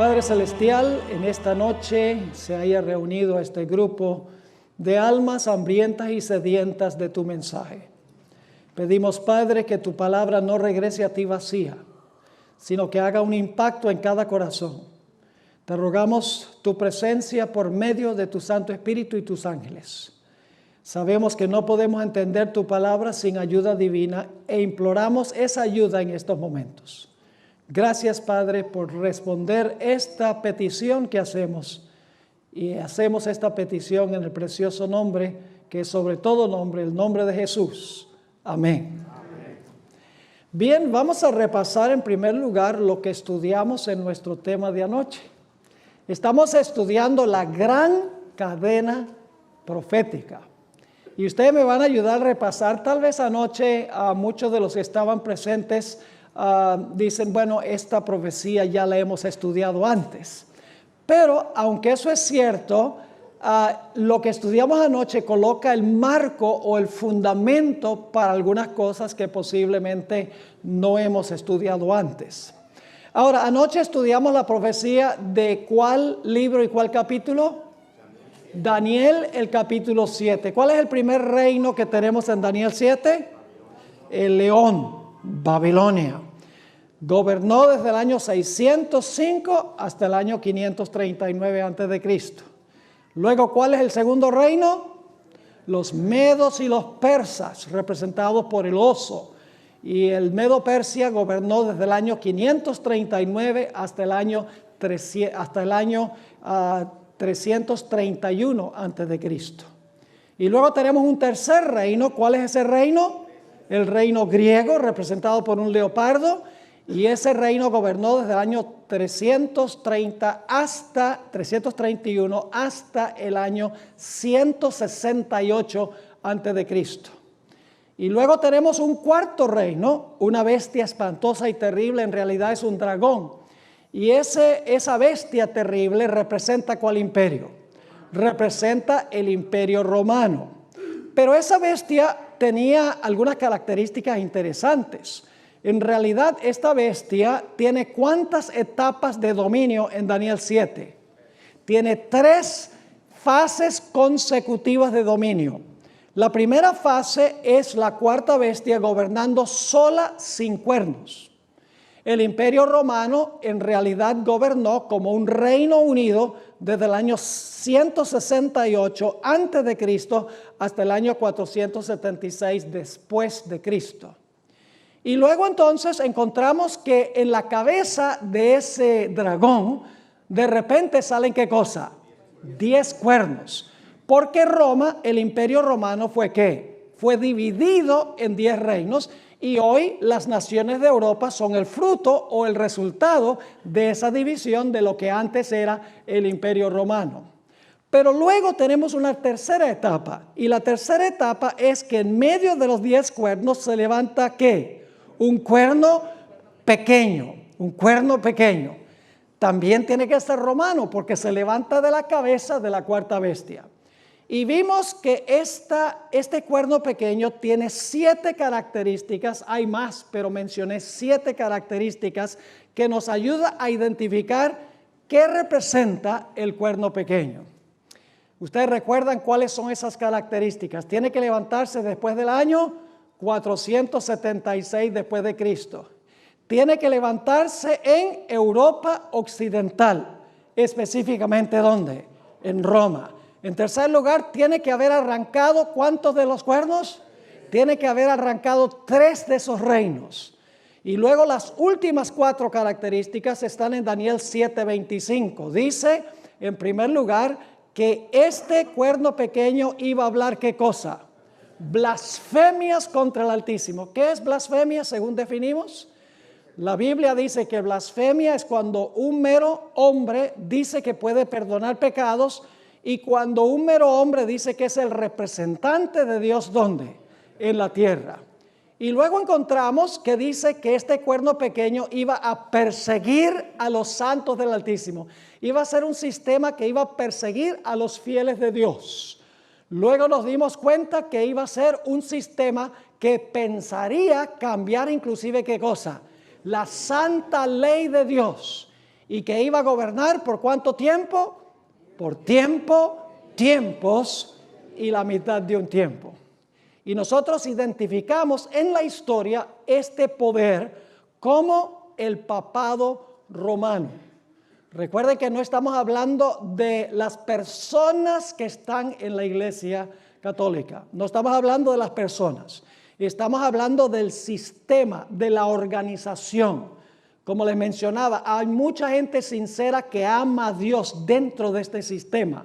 Padre Celestial, en esta noche se haya reunido este grupo de almas hambrientas y sedientas de tu mensaje. Pedimos, Padre, que tu palabra no regrese a ti vacía, sino que haga un impacto en cada corazón. Te rogamos tu presencia por medio de tu Santo Espíritu y tus ángeles. Sabemos que no podemos entender tu palabra sin ayuda divina e imploramos esa ayuda en estos momentos. Gracias, Padre, por responder esta petición que hacemos. Y hacemos esta petición en el precioso nombre, que es sobre todo nombre, el nombre de Jesús. Amén. Amén. Bien, vamos a repasar en primer lugar lo que estudiamos en nuestro tema de anoche. Estamos estudiando la gran cadena profética. Y ustedes me van a ayudar a repasar. Tal vez anoche a muchos de los que estaban presentes dicen, bueno, esta profecía ya la hemos estudiado antes. Pero aunque eso es cierto, lo que estudiamos anoche coloca el marco o el fundamento para algunas cosas que posiblemente no hemos estudiado antes. Ahora, anoche estudiamos la profecía de ¿cuál libro y cuál capítulo? Daniel, el capítulo 7. ¿Cuál es el primer reino que tenemos en Daniel 7? El león, Babilonia. Gobernó desde el año 605 hasta el año 539 a.C. Luego, ¿cuál es el segundo reino? Los medos y los persas, representados por el oso. Y el Medo-Persia gobernó desde el año 539 hasta el año 331 a.C. Y luego tenemos un tercer reino. ¿Cuál es ese reino? El reino griego, representado por un leopardo. Y ese reino gobernó desde el año 331 hasta el año 168 a.C. Y luego tenemos un cuarto reino, una bestia espantosa y terrible, en realidad es un dragón. Y esa bestia terrible representa ¿cuál imperio? Representa el imperio romano. Pero esa bestia tenía algunas características interesantes. En realidad, esta bestia tiene ¿cuántas etapas de dominio en Daniel 7? Tiene 3 fases consecutivas de dominio. La primera fase es la cuarta bestia gobernando sola sin cuernos. El imperio romano en realidad gobernó como un reino unido desde el año 168 a.C. hasta el año 476 después de Cristo. Y luego entonces encontramos que en la cabeza de ese dragón, de repente salen ¿qué cosa? 10 cuernos. Porque Roma, el imperio romano fue ¿qué? Fue dividido en 10 reinos y hoy las naciones de Europa son el fruto o el resultado de esa división de lo que antes era el imperio romano. Pero luego tenemos una tercera etapa y la tercera etapa es que en medio de los 10 cuernos se levanta ¿qué? Un cuerno pequeño, un cuerno pequeño. También tiene que ser romano porque se levanta de la cabeza de la cuarta bestia. Y vimos que este cuerno pequeño tiene 7 características, hay más, pero mencioné 7 características que nos ayuda a identificar qué representa el cuerno pequeño. Ustedes recuerdan cuáles son esas características. Tiene que levantarse después del año 476 después de Cristo. Tiene que levantarse en Europa Occidental, específicamente ¿dónde? En Roma. En tercer lugar, tiene que haber arrancado ¿cuántos de los cuernos? Tiene que haber arrancado 3 de esos reinos. Y luego las últimas 4 características están en Daniel 7:25. Dice, en primer lugar, que este cuerno pequeño iba a hablar ¿qué cosa? Blasfemias contra el Altísimo. ¿Qué es blasfemia según definimos? La Biblia dice que blasfemia es cuando un mero hombre dice que puede perdonar pecados y cuando un mero hombre dice que es el representante de Dios, ¿dónde? En la tierra. Y luego encontramos que dice que este cuerno pequeño iba a perseguir a los santos del Altísimo. Iba a ser un sistema que iba a perseguir a los fieles de Dios. Luego nos dimos cuenta que iba a ser un sistema que pensaría cambiar inclusive ¿qué cosa? La santa ley de Dios. y que iba a gobernar ¿por cuánto tiempo? Por tiempo, tiempos y la mitad de un tiempo. Y nosotros identificamos en la historia este poder como el papado romano. Recuerden que no estamos hablando de las personas que están en la iglesia católica. No estamos hablando de las personas. Estamos hablando del sistema, de la organización. Como les mencionaba, hay mucha gente sincera que ama a Dios dentro de este sistema.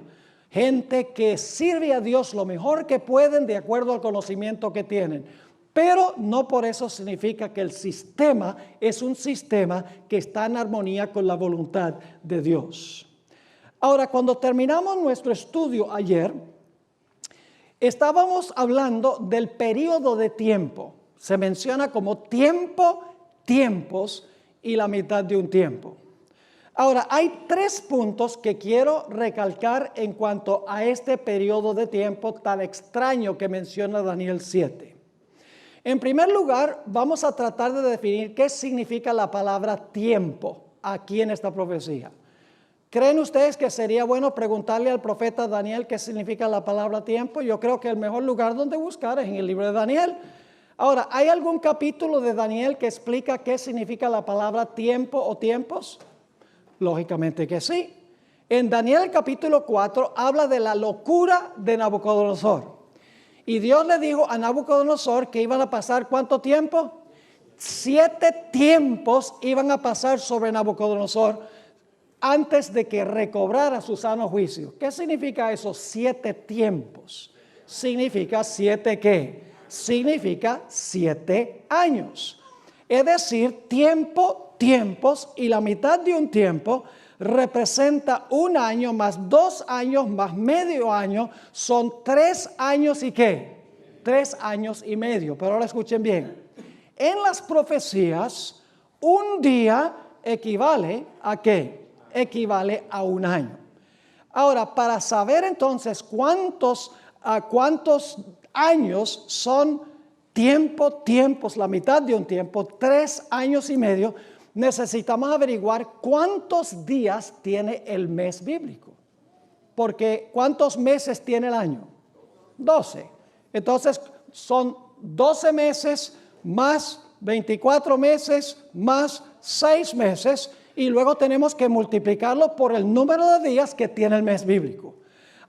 Gente que sirve a Dios lo mejor que pueden de acuerdo al conocimiento que tienen. Pero no por eso significa que el sistema es un sistema que está en armonía con la voluntad de Dios. Ahora, cuando terminamos nuestro estudio ayer, estábamos hablando del periodo de tiempo. Se menciona como tiempo, tiempos y la mitad de un tiempo. Ahora, hay 3 puntos que quiero recalcar en cuanto a este periodo de tiempo tan extraño que menciona Daniel 7. En primer lugar, vamos a tratar de definir qué significa la palabra tiempo aquí en esta profecía. ¿Creen ustedes que sería bueno preguntarle al profeta Daniel qué significa la palabra tiempo? Yo creo que el mejor lugar donde buscar es en el libro de Daniel. Ahora, ¿hay algún capítulo de Daniel que explica qué significa la palabra tiempo o tiempos? Lógicamente que sí. En Daniel capítulo 4 habla de la locura de Nabucodonosor. Y Dios le dijo a Nabucodonosor que iban a pasar ¿cuánto tiempo? 7 tiempos iban a pasar sobre Nabucodonosor antes de que recobrara su sano juicio. ¿Qué significa eso? 7 tiempos. ¿Significa 7 qué? Significa 7 años. Es decir, tiempo, tiempos y la mitad de un tiempo representa 1 año más 2 años más medio año, son 3 años y ¿qué? 3 años y medio. Pero ahora escuchen bien. En las profecías, un día equivale ¿a qué? Equivale a 1 año. Ahora, para saber entonces cuántos años son tiempos, la mitad de un tiempo, 3 años y medio, necesitamos averiguar cuántos días tiene el mes bíblico. Porque ¿cuántos meses tiene el año? 12. Entonces son 12 meses más 24 meses más 6 meses y luego tenemos que multiplicarlo por el número de días que tiene el mes bíblico.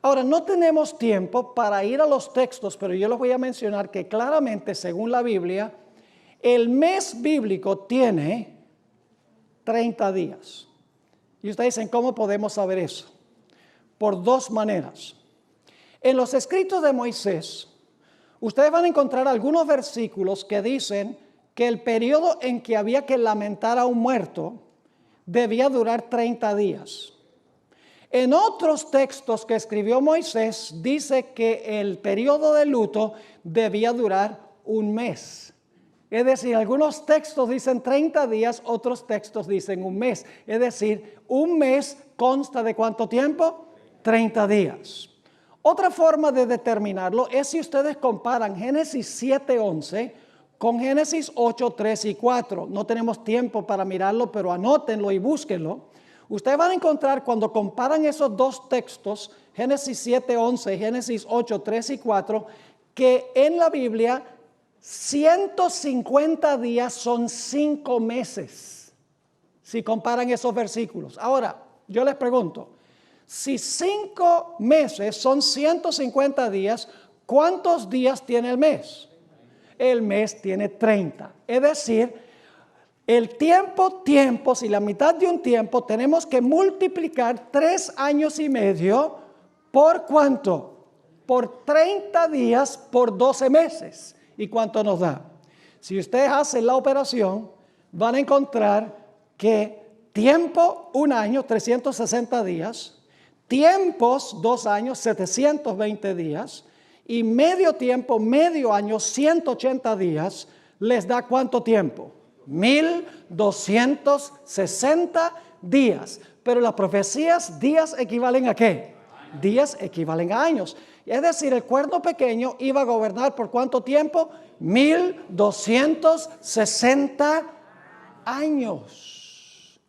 Ahora, no tenemos tiempo para ir a los textos, pero yo les voy a mencionar que claramente, según la Biblia, el mes bíblico tiene 30 días. Y ustedes dicen, ¿cómo podemos saber eso? Por 2 maneras. En los escritos de Moisés, ustedes van a encontrar algunos versículos que dicen que el periodo en que había que lamentar a un muerto debía durar 30 días. En otros textos que escribió Moisés, dice que el periodo de luto debía durar 1 mes. Es decir, algunos textos dicen 30 días, otros textos dicen 1 mes. Es decir, 1 mes consta de ¿cuánto tiempo? 30 días. Otra forma de determinarlo es si ustedes comparan Génesis 7:11 con Génesis 8:3 y 4. No tenemos tiempo para mirarlo, pero anótenlo y búsquenlo. Ustedes van a encontrar cuando comparan esos 2 textos, Génesis 7:11 y Génesis 8:3 y 4, que en la Biblia 150 días son 5 meses, si comparan esos versículos. Ahora, yo les pregunto, si 5 meses son 150 días, ¿cuántos días tiene el mes? El mes tiene 30. Es decir, el tiempos y la mitad de un tiempo tenemos que multiplicar 3 años y medio por ¿cuánto? Por 30 días por 12 meses. ¿Y cuánto nos da? Si ustedes hacen la operación, van a encontrar que tiempo, 1 año, 360 días, tiempos, 2 años, 720 días, y medio tiempo, medio año, 180 días, les da ¿cuánto tiempo? 1260 días. Pero las profecías, días equivalen ¿a qué? Días equivalen a años. Es decir, el cuerno pequeño iba a gobernar ¿por cuánto tiempo? 1260 años.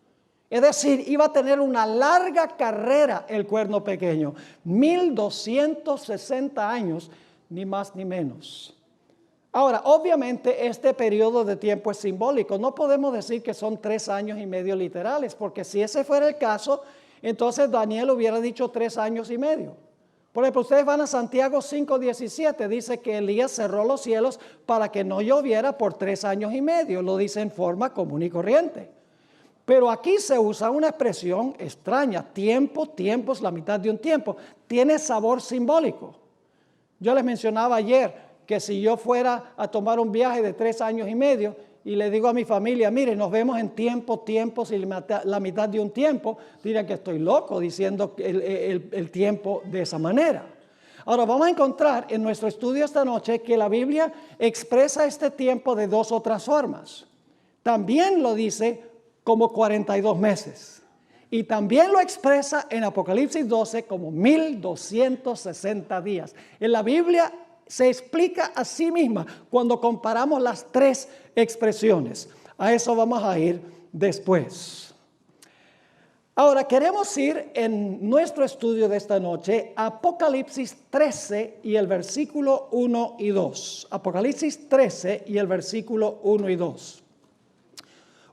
Es decir, iba a tener una larga carrera el cuerno pequeño, 1260 años, ni más ni menos. Ahora, obviamente este periodo de tiempo es simbólico. No podemos decir que son 3 años y medio literales, porque si ese fuera el caso, entonces Daniel hubiera dicho 3 años y medio. Por ejemplo, ustedes van a Santiago 5:17, dice que Elías cerró los cielos para que no lloviera por 3 años y medio. Lo dice en forma común y corriente. Pero aquí se usa una expresión extraña, tiempo es la mitad de un tiempo. Tiene sabor simbólico. Yo les mencionaba ayer que si yo fuera a tomar un viaje de 3 años y medio y le digo a mi familia, mire, nos vemos en tiempos y la mitad de un tiempo, dirían que estoy loco diciendo el tiempo de esa manera. Ahora vamos a encontrar en nuestro estudio esta noche que la Biblia expresa este tiempo de 2 otras formas. También lo dice como 42 meses. Y también lo expresa en Apocalipsis 12 como 1260 días. En la Biblia se explica a sí misma cuando comparamos las 3 expresiones. A eso vamos a ir después. Ahora queremos ir en nuestro estudio de esta noche a Apocalipsis 13 y el versículo 1 y 2. Apocalipsis 13 y el versículo 1 y 2.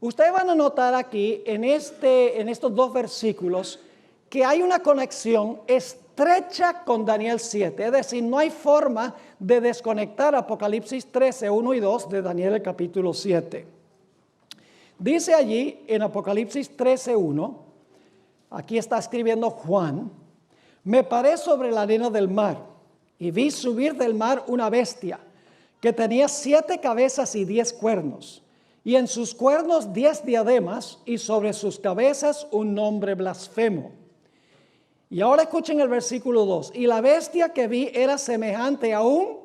Ustedes van a notar aquí en estos 2 versículos que hay una conexión estrecha con Daniel 7. Es decir, no hay forma de desconectar Apocalipsis 13, 1 y 2 de Daniel el capítulo 7. Dice allí en Apocalipsis 13, 1, aquí está escribiendo Juan, me paré sobre la arena del mar y vi subir del mar una bestia que tenía 7 cabezas y 10 cuernos. Y en sus cuernos 10 diademas y sobre sus cabezas un nombre blasfemo. Y ahora escuchen el versículo 2. Y la bestia que vi era semejante a un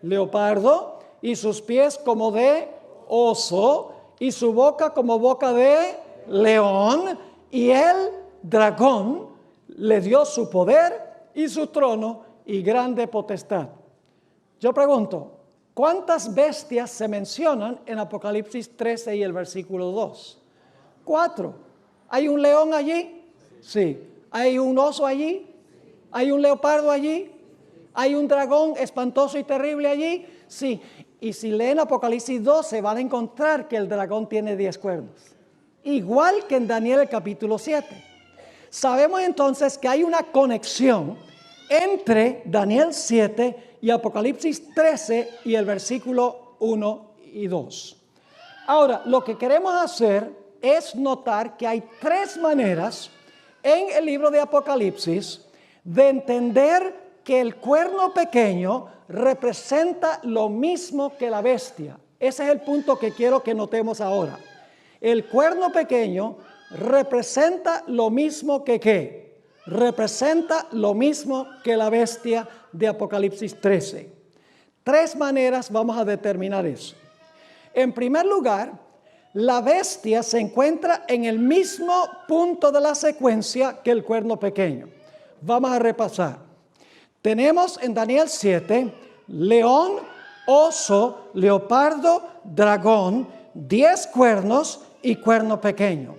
leopardo y sus pies como de oso y su boca como boca de león. Y el dragón le dio su poder y su trono y grande potestad. Yo pregunto, ¿cuántas bestias se mencionan en Apocalipsis 13 y el versículo 2? 4. ¿Hay un león allí? Sí. ¿Hay un oso allí? ¿Hay un leopardo allí? ¿Hay un dragón espantoso y terrible allí? Sí. Y si leen Apocalipsis 12 van a encontrar que el dragón tiene 10 cuernos. Igual que en Daniel el capítulo 7. Sabemos entonces que hay una conexión entre Daniel 7 y Apocalipsis 13 y el versículo 1 y 2. Ahora, lo que queremos hacer es notar que hay 3 maneras en el libro de Apocalipsis de entender que el cuerno pequeño representa lo mismo que la bestia. Ese es el punto que quiero que notemos ahora. El cuerno pequeño representa lo mismo que ¿qué? Representa lo mismo que la bestia de Apocalipsis 13. 3 maneras vamos a determinar eso. En primer lugar, la bestia se encuentra en el mismo punto de la secuencia que el cuerno pequeño. Vamos a repasar. Tenemos en Daniel 7, león, oso, leopardo, dragón, 10 cuernos y cuerno pequeño.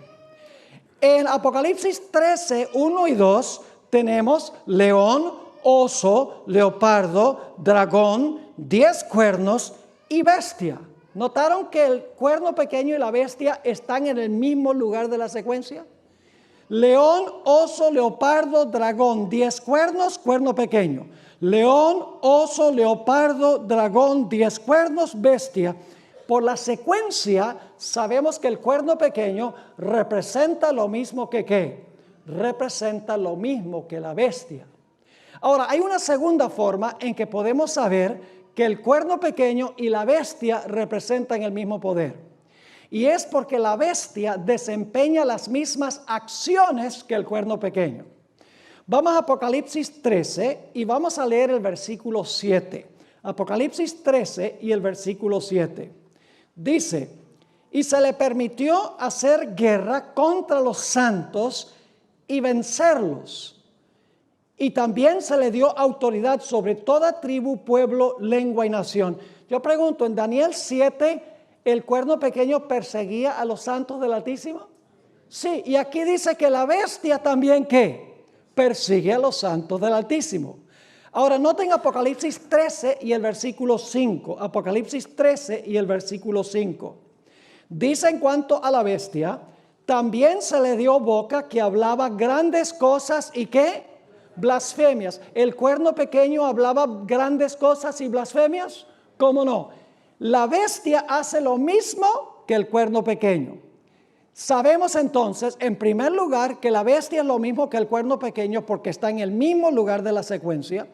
En Apocalipsis 13, 1 y 2 tenemos león, oso, leopardo, dragón, 10 cuernos y bestia. ¿Notaron que el cuerno pequeño y la bestia están en el mismo lugar de la secuencia? León, oso, leopardo, dragón, 10 cuernos, cuerno pequeño. León, oso, leopardo, dragón, 10 cuernos, bestia. Por la secuencia sabemos que el cuerno pequeño representa lo mismo que ¿qué? Representa lo mismo que la bestia. Ahora, hay una segunda forma en que podemos saber que el cuerno pequeño y la bestia representan el mismo poder. Y es porque la bestia desempeña las mismas acciones que el cuerno pequeño. Vamos a Apocalipsis 13 y vamos a leer el versículo 7. Apocalipsis 13 y el versículo 7. Dice, y se le permitió hacer guerra contra los santos y vencerlos. Y también se le dio autoridad sobre toda tribu, pueblo, lengua y nación. Yo pregunto, ¿en Daniel 7 el cuerno pequeño perseguía a los santos del Altísimo? Sí, y aquí dice que la bestia también, ¿qué? Persigue a los santos del Altísimo. Ahora, noten Apocalipsis 13 y el versículo 5. Apocalipsis 13 y el versículo 5. Dice en cuanto a la bestia, también se le dio boca que hablaba grandes cosas y ¿qué? Blasfemias. ¿El cuerno pequeño hablaba grandes cosas y blasfemias? ¿Cómo no? La bestia hace lo mismo que el cuerno pequeño. Sabemos entonces, en primer lugar, que la bestia es lo mismo que el cuerno pequeño porque está en el mismo lugar de la secuencia.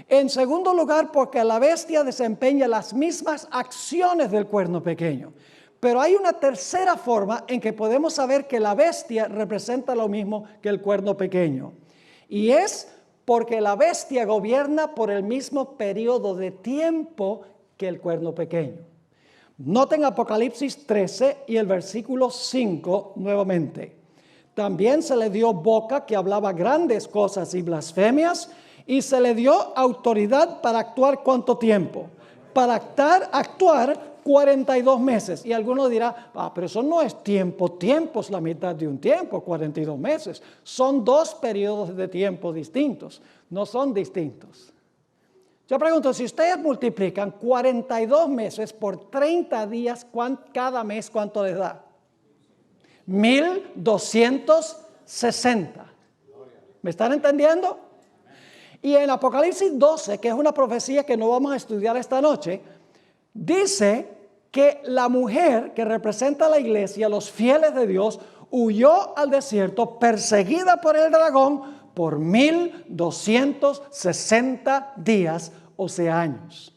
En segundo lugar, porque la bestia desempeña las mismas acciones del cuerno pequeño. Pero hay una tercera forma en que podemos saber que la bestia representa lo mismo que el cuerno pequeño. Y es porque la bestia gobierna por el mismo periodo de tiempo que el cuerno pequeño. Noten Apocalipsis 13 y el versículo 5 nuevamente. También se le dio boca que hablaba grandes cosas y blasfemias, y se le dio autoridad para actuar ¿cuánto tiempo? Para actuar 42 meses. Y alguno dirá, pero eso no es tiempo es la mitad de un tiempo, 42 meses. Son dos periodos de tiempo distintos, no son distintos. Yo pregunto, si ustedes multiplican 42 meses por 30 días, cada mes, ¿cuánto les da? 1260. ¿Me están entendiendo? Y en Apocalipsis 12, que es una profecía que no vamos a estudiar esta noche, dice que la mujer que representa a la iglesia, los fieles de Dios, huyó al desierto perseguida por el dragón por 1260 días, o sea, años.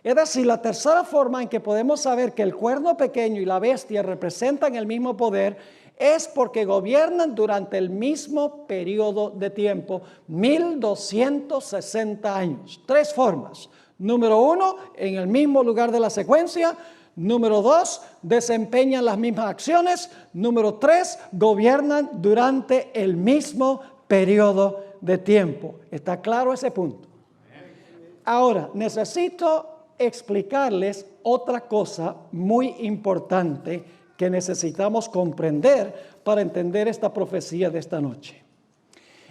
Es decir, la tercera forma en que podemos saber que el cuerno pequeño y la bestia representan el mismo poder es porque gobiernan durante el mismo periodo de tiempo, 1260 años. Tres formas. Número uno, en el mismo lugar de la secuencia. Número dos, desempeñan las mismas acciones. Número tres, gobiernan durante el mismo periodo de tiempo. ¿Está claro ese punto? Ahora, necesito explicarles otra cosa muy importante que necesitamos comprender para entender esta profecía de esta noche.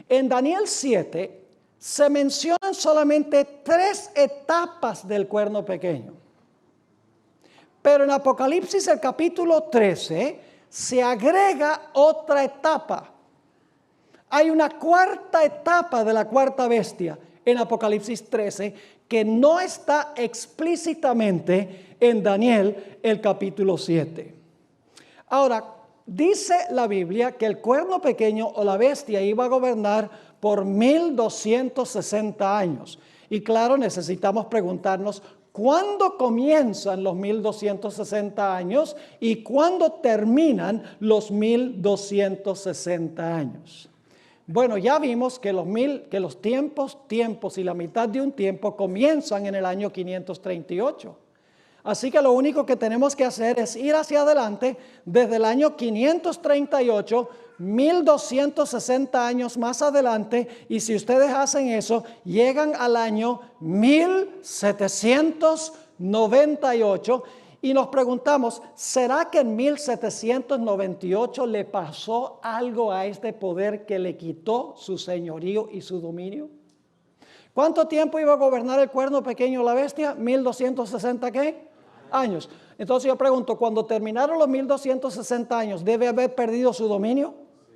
En Daniel 7 se mencionan solamente 3 etapas del cuerno pequeño. Pero en Apocalipsis el capítulo 13 se agrega otra etapa. Hay una cuarta etapa de la cuarta bestia en Apocalipsis 13 que no está explícitamente en Daniel el capítulo 7. Ahora, dice la Biblia que el cuerno pequeño o la bestia iba a gobernar por 1260 años. Y claro, necesitamos preguntarnos cuándo comienzan los 1260 años y cuándo terminan los 1260 años. Bueno, ya vimos que los tiempos y la mitad de un tiempo comienzan en el año 538. Así que lo único que tenemos que hacer es ir hacia adelante desde el año 538, 1260 años más adelante, y si ustedes hacen eso, llegan al año 1798 y nos preguntamos, ¿será que en 1798 le pasó algo a este poder que le quitó su señorío y su dominio? ¿Cuánto tiempo iba a gobernar el cuerno pequeño la bestia? 1260 ¿qué? Años. Entonces yo pregunto, cuando terminaron los 1260 años, ¿debe haber perdido su dominio?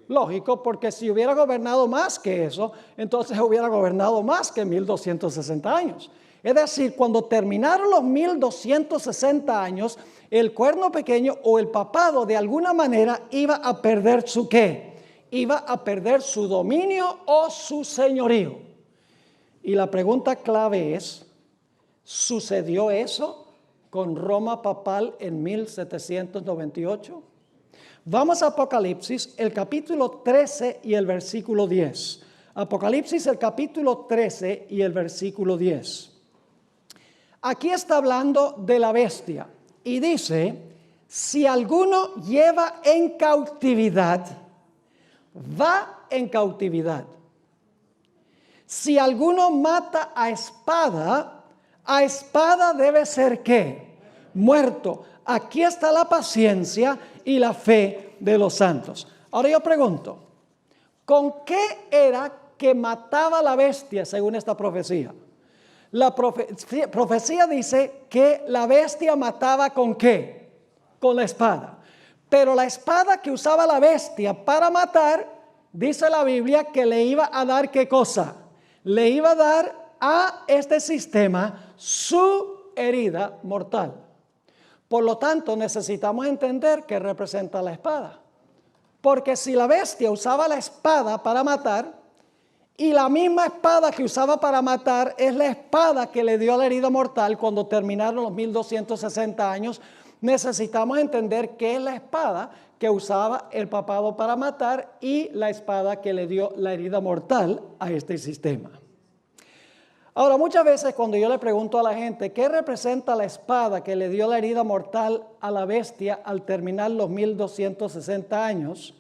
Lógico, porque si hubiera gobernado más que eso, entonces hubiera gobernado más que 1260 años. Es decir, cuando terminaron los 1260 años, el cuerno pequeño o el papado de alguna manera iba a perder su ¿qué? Iba a perder su dominio o su señorío. Y la pregunta clave es, ¿sucedió eso con Roma papal en 1798? Vamos a Apocalipsis, el capítulo 13 y el versículo 10. Apocalipsis, el capítulo 13 y el versículo 10. Aquí está hablando de la bestia y dice, si alguno lleva en cautividad, va en cautividad. Si alguno mata a espada debe ser ¿qué? Muerto. Aquí está la paciencia y la fe de los santos. Ahora yo pregunto, ¿con qué era que mataba la bestia según esta profecía? La profecía dice que la bestia mataba ¿con qué? Con la espada. Pero la espada que usaba la bestia para matar, dice la Biblia que le iba a dar ¿qué cosa? Le iba a dar a este sistema su herida mortal. Por lo tanto, necesitamos entender qué representa la espada. Porque si la bestia usaba la espada para matar, y la misma espada que usaba para matar es la espada que le dio la herida mortal cuando terminaron los 1260 años, necesitamos entender qué es la espada que usaba el papado para matar y la espada que le dio la herida mortal a este sistema. Ahora, muchas veces cuando yo le pregunto a la gente, ¿qué representa la espada que le dio la herida mortal a la bestia al terminar los 1260 años?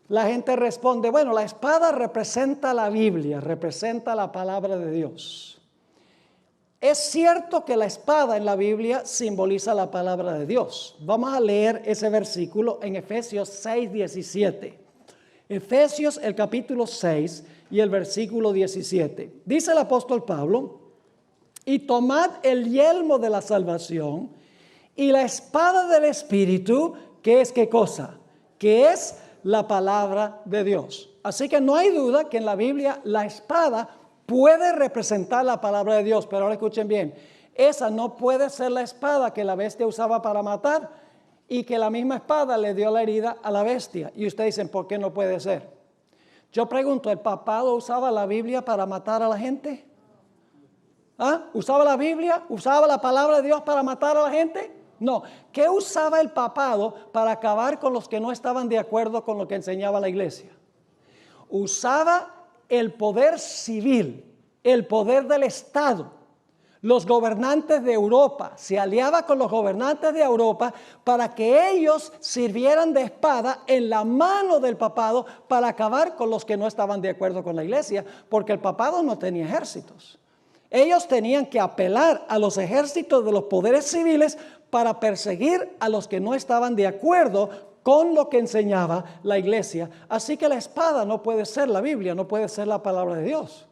La gente responde, bueno, la espada representa la Biblia, representa la palabra de Dios. Es cierto que la espada en la Biblia simboliza la palabra de Dios. Vamos a leer ese versículo en Efesios 6:17. Efesios el capítulo 6 y el versículo 17. Dice el apóstol Pablo, y tomad el yelmo de la salvación y la espada del Espíritu, que es ¿qué cosa? Que es la palabra de Dios. Así que no hay duda que en la Biblia la espada puede representar la palabra de Dios, pero ahora escuchen bien, esa no puede ser la espada que la bestia usaba para matar y que la misma espada le dio la herida a la bestia. Y ustedes dicen, ¿por qué no puede ser? Yo pregunto, ¿el papado usaba la Biblia para matar a la gente? ¿Ah? ¿Usaba la Biblia? ¿Usaba la palabra de Dios para matar a la gente? No. ¿Qué usaba el papado para acabar con los que no estaban de acuerdo con lo que enseñaba la iglesia? Usaba el poder civil, el poder del Estado. Los gobernantes de Europa, se aliaba con los gobernantes de Europa para que ellos sirvieran de espada en la mano del papado para acabar con los que no estaban de acuerdo con la iglesia, porque el papado no tenía ejércitos. Ellos tenían que apelar a los ejércitos de los poderes civiles para perseguir a los que no estaban de acuerdo con lo que enseñaba la iglesia. Así que la espada no puede ser la Biblia, no puede ser la palabra de Dios.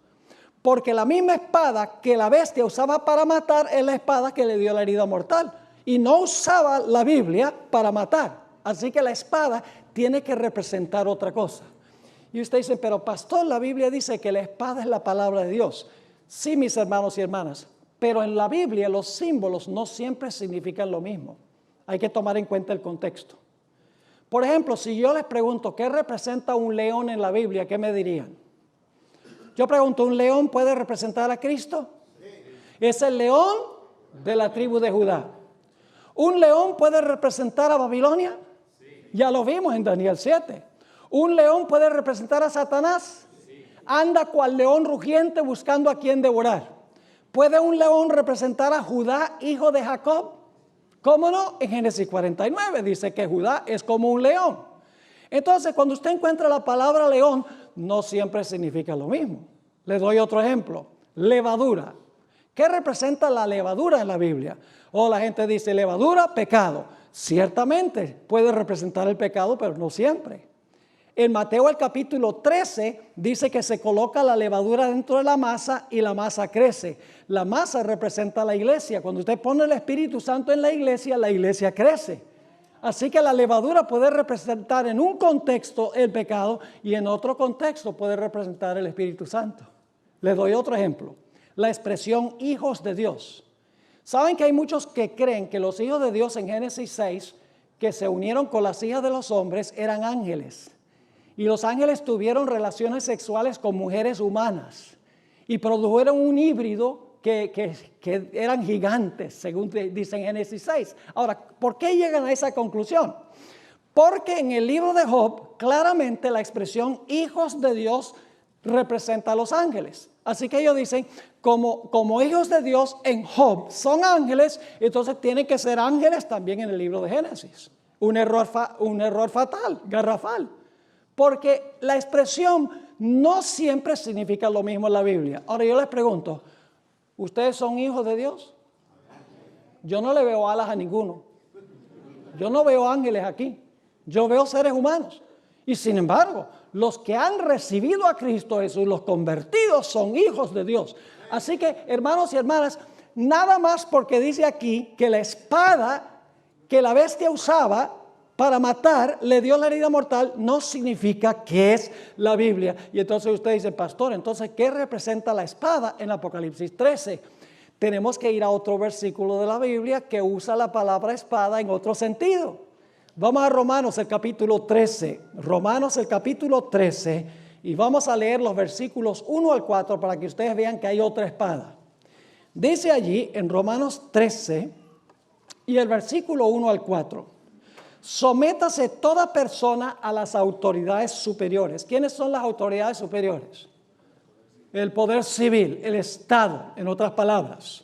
Porque la misma espada que la bestia usaba para matar es la espada que le dio la herida mortal. Y no usaba la Biblia para matar. Así que la espada tiene que representar otra cosa. Y usted dice, pero pastor, la Biblia dice que la espada es la palabra de Dios. Sí, mis hermanos y hermanas, pero en la Biblia los símbolos no siempre significan lo mismo. Hay que tomar en cuenta el contexto. Por ejemplo, si yo les pregunto qué representa un león en la Biblia, ¿qué me dirían? Yo pregunto, ¿un león puede representar a Cristo? Es el león de la tribu de Judá. ¿Un león puede representar a Babilonia? Ya lo vimos en Daniel 7. ¿Un león puede representar a Satanás? Anda cual león rugiente buscando a quien devorar. ¿Puede un león representar a Judá, hijo de Jacob? ¿Cómo no? En Génesis 49 dice que Judá es como un león. Entonces, cuando usted encuentra la palabra león, no siempre significa lo mismo. Les doy otro ejemplo. Levadura. ¿Qué representa la levadura en la Biblia? O la gente dice levadura, pecado. Ciertamente puede representar el pecado, pero no siempre. En Mateo el capítulo 13 dice que se coloca la levadura dentro de la masa y la masa crece. La masa representa a la iglesia. Cuando usted pone el Espíritu Santo en la iglesia crece. Así que la levadura puede representar en un contexto el pecado y en otro contexto puede representar el Espíritu Santo. Les doy otro ejemplo. La expresión hijos de Dios. ¿Saben que hay muchos que creen que los hijos de Dios en Génesis 6, que se unieron con las hijas de los hombres, eran ángeles? Y los ángeles tuvieron relaciones sexuales con mujeres humanas y produjeron un híbrido que eran gigantes, según dice en Génesis 6. Ahora, ¿por qué llegan a esa conclusión? Porque en el libro de Job, claramente la expresión hijos de Dios representa a los ángeles. Así que ellos dicen, como hijos de Dios en Job son ángeles, entonces tienen que ser ángeles también en el libro de Génesis. Un error fatal, garrafal. Porque la expresión no siempre significa lo mismo en la Biblia. Ahora yo les pregunto, ¿ustedes son hijos de Dios? Yo no le veo alas a ninguno. Yo no veo ángeles aquí. Yo veo seres humanos. Y sin embargo, los que han recibido a Cristo Jesús, los convertidos, son hijos de Dios. Así que, hermanos y hermanas, nada más porque dice aquí que la espada que la bestia usaba para matar le dio la herida mortal, no significa que es la Biblia. Y entonces usted dice, pastor, entonces, ¿qué representa la espada en Apocalipsis 13? Tenemos que ir a otro versículo de la Biblia que usa la palabra espada en otro sentido. Vamos a Romanos el capítulo 13, Romanos el capítulo 13, y vamos a leer los versículos 1 al 4 para que ustedes vean que hay otra espada. Dice allí en Romanos 13 y el versículo 1 al 4, sométase toda persona a las autoridades superiores. ¿Quiénes son las autoridades superiores? El poder civil, el Estado, en otras palabras.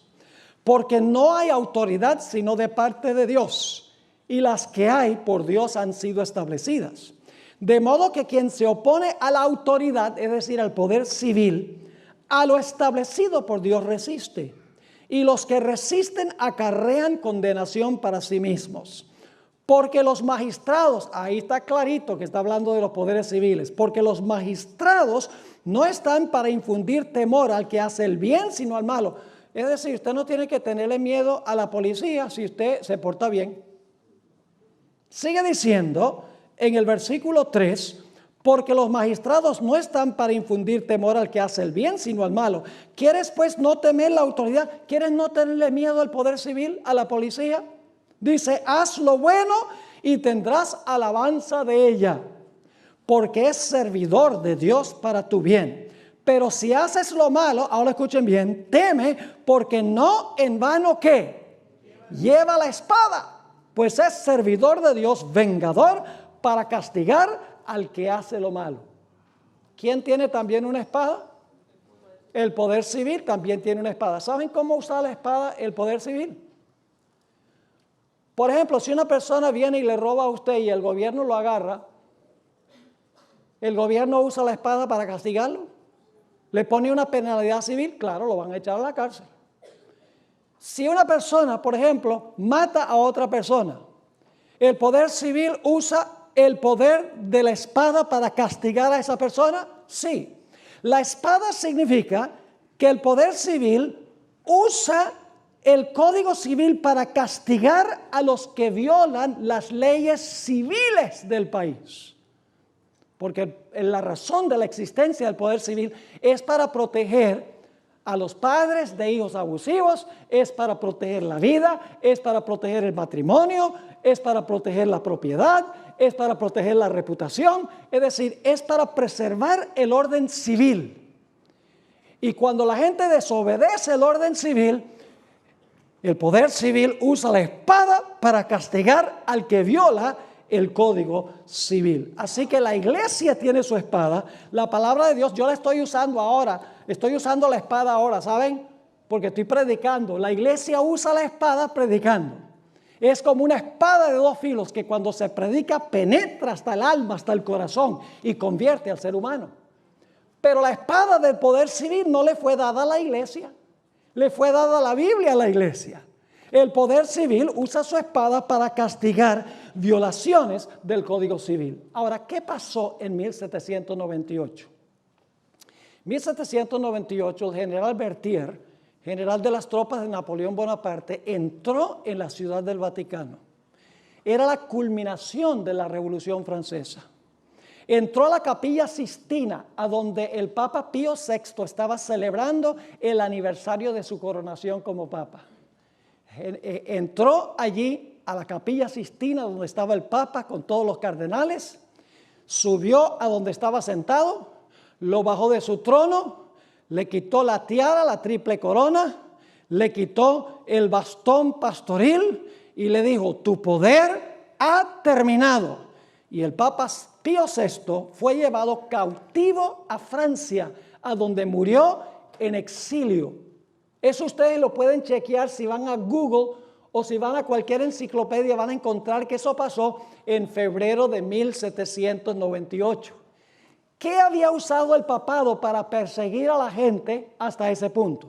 Porque no hay autoridad sino de parte de Dios, y las que hay por Dios han sido establecidas. De modo que quien se opone a la autoridad, es decir, al poder civil, a lo establecido por Dios resiste. Y los que resisten acarrean condenación para sí mismos. Porque los magistrados, ahí está clarito que está hablando de los poderes civiles, porque los magistrados no están para infundir temor al que hace el bien, sino al malo. Es decir, usted no tiene que tenerle miedo a la policía si usted se porta bien. Sigue diciendo en el versículo 3, porque los magistrados no están para infundir temor al que hace el bien, sino al malo. ¿Quieres pues no temer la autoridad? ¿Quieres no tenerle miedo al poder civil, a la policía? Dice, haz lo bueno y tendrás alabanza de ella, porque es servidor de Dios para tu bien. Pero si haces lo malo, ahora escuchen bien, teme, porque no en vano ¿qué? Lleva la espada, pues es servidor de Dios, vengador para castigar al que hace lo malo. ¿Quién tiene también una espada? El poder civil también tiene una espada. ¿Saben cómo usa la espada el poder civil? Por ejemplo, si una persona viene y le roba a usted y el gobierno lo agarra, ¿el gobierno usa la espada para castigarlo? ¿Le pone una penalidad civil? Claro, lo van a echar a la cárcel. Si una persona, por ejemplo, mata a otra persona, ¿el poder civil usa el poder de la espada para castigar a esa persona? Sí. La espada significa que el poder civil usa el Código Civil para castigar a los que violan las leyes civiles del país. Porque la razón de la existencia del poder civil es para proteger a los padres de hijos abusivos, es para proteger la vida, es para proteger el matrimonio, es para proteger la propiedad, es para proteger la reputación, es decir, es para preservar el orden civil. Y cuando la gente desobedece el orden civil, el poder civil usa la espada para castigar al que viola el Código Civil. Así que la iglesia tiene su espada. La palabra de Dios, yo la estoy usando ahora. Estoy usando la espada ahora, ¿saben? Porque estoy predicando. La iglesia usa la espada predicando. Es como una espada de dos filos que cuando se predica penetra hasta el alma, hasta el corazón y convierte al ser humano. Pero la espada del poder civil no le fue dada a la iglesia. Le fue dada la Biblia a la iglesia. El poder civil usa su espada para castigar violaciones del Código Civil. Ahora, ¿qué pasó en 1798? 1798, el general Berthier, general de las tropas de Napoleón Bonaparte, entró en la Ciudad del Vaticano. Era la culminación de la Revolución Francesa. Entró a la Capilla Sistina, a donde el Papa Pío VI estaba celebrando el aniversario de su coronación como Papa. Entró allí a la Capilla Sistina, donde estaba el Papa con todos los cardenales, subió a donde estaba sentado, lo bajó de su trono, le quitó la tiara, la triple corona, le quitó el bastón pastoril y le dijo, tu poder ha terminado. Y el Papa Pío VI fue llevado cautivo a Francia, a donde murió en exilio. Eso ustedes lo pueden chequear si van a Google o si van a cualquier enciclopedia, van a encontrar que eso pasó en febrero de 1798. ¿Qué había usado el papado para perseguir a la gente hasta ese punto?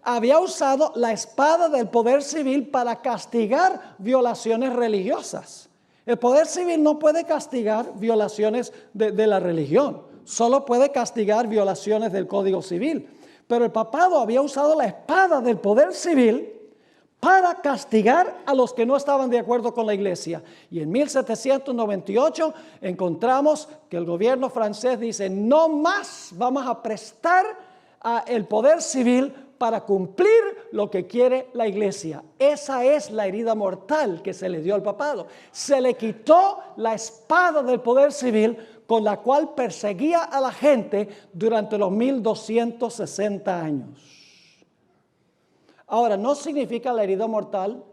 Había usado la espada del poder civil para castigar violaciones religiosas. El poder civil no puede castigar violaciones de la religión, solo puede castigar violaciones del Código Civil. Pero el papado había usado la espada del poder civil para castigar a los que no estaban de acuerdo con la iglesia. Y en 1798 encontramos que el gobierno francés dice: no más vamos a prestar el poder civil para cumplir lo que quiere la iglesia. Esa es la herida mortal que se le dio al papado. Se le quitó la espada del poder civil con la cual perseguía a la gente durante los 1260 años. Ahora, no significa la herida mortal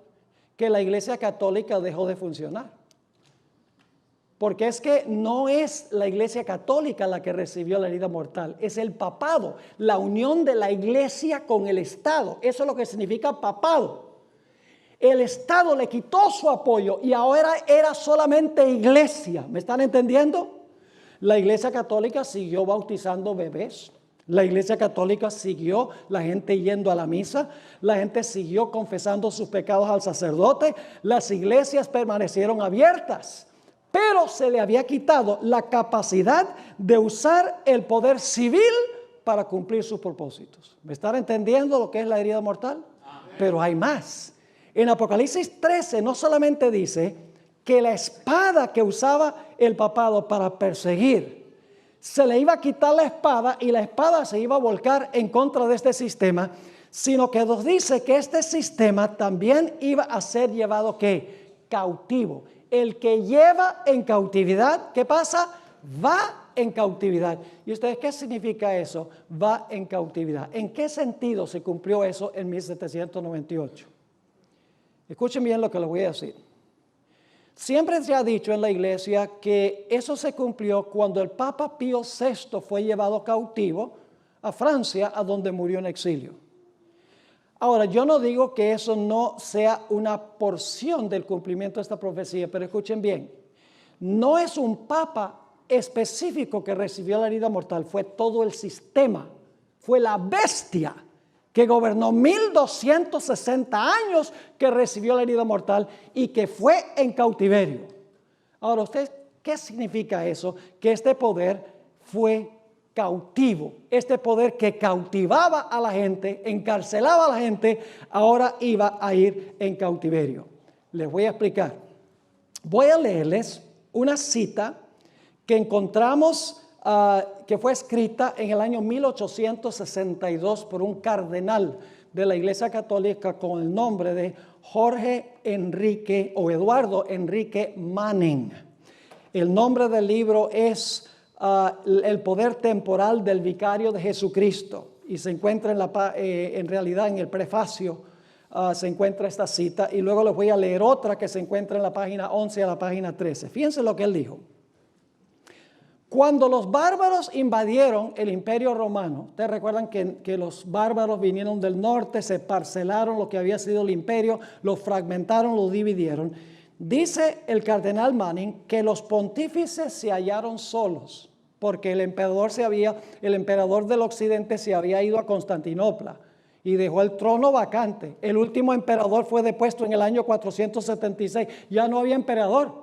que la Iglesia Católica dejó de funcionar. Porque es que no es la Iglesia Católica la que recibió la herida mortal, es el papado, la unión de la Iglesia con el Estado. Eso es lo que significa papado. El Estado le quitó su apoyo y ahora era solamente iglesia. ¿Me están entendiendo? La Iglesia Católica siguió bautizando bebés. La Iglesia Católica siguió la gente yendo a la misa. La gente siguió confesando sus pecados al sacerdote. Las iglesias permanecieron abiertas. Pero se le había quitado la capacidad de usar el poder civil para cumplir sus propósitos. ¿Me están entendiendo lo que es la herida mortal? Amén. Pero hay más. En Apocalipsis 13 no solamente dice que la espada que usaba el papado para perseguir, se le iba a quitar la espada y la espada se iba a volcar en contra de este sistema, sino que nos dice que este sistema también iba a ser llevado ¿qué? Cautivo. El que lleva en cautividad, ¿qué pasa? Va en cautividad. ¿Y ustedes qué significa eso? Va en cautividad. ¿En qué sentido se cumplió eso en 1798? Escuchen bien lo que les voy a decir. Siempre se ha dicho en la iglesia que eso se cumplió cuando el Papa Pío VI fue llevado cautivo a Francia, a donde murió en exilio. Ahora, yo no digo que eso no sea una porción del cumplimiento de esta profecía, pero escuchen bien, no es un papa específico que recibió la herida mortal, fue todo el sistema, fue la bestia que gobernó 1260 años que recibió la herida mortal y que fue en cautiverio. Ahora, ¿ustedes qué significa eso? Que este poder fue cautivo. Este poder que cautivaba a la gente, encarcelaba a la gente, ahora iba a ir en cautiverio. Les voy a explicar. Voy a leerles una cita que encontramos que fue escrita en el año 1862 por un cardenal de la Iglesia Católica con el nombre de Jorge Enrique o Eduardo Enrique Manning. El nombre del libro es El poder temporal del vicario de Jesucristo y se encuentra en realidad en el prefacio se encuentra esta cita y luego les voy a leer otra que se encuentra en la página 11 a la página 13. Fíjense lo que él dijo. Cuando los bárbaros invadieron el Imperio Romano, ustedes recuerdan que los bárbaros vinieron del norte, se parcelaron lo que había sido el imperio, lo fragmentaron, lo dividieron. Dice el cardenal Manning que los pontífices se hallaron solos, porque el emperador del occidente se había ido a Constantinopla y dejó el trono vacante. El último emperador fue depuesto en el año 476, ya no había emperador.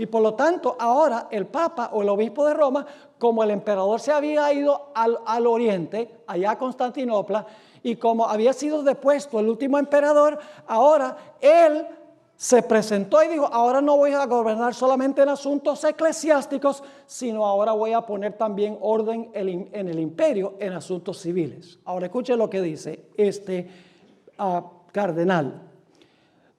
Y por lo tanto, ahora el Papa o el obispo de Roma, como el emperador se había ido al oriente, allá a Constantinopla, y como había sido depuesto el último emperador, ahora él se presentó y dijo, ahora no voy a gobernar solamente en asuntos eclesiásticos, sino ahora voy a poner también orden en el imperio en asuntos civiles. Ahora escuchen lo que dice este cardenal,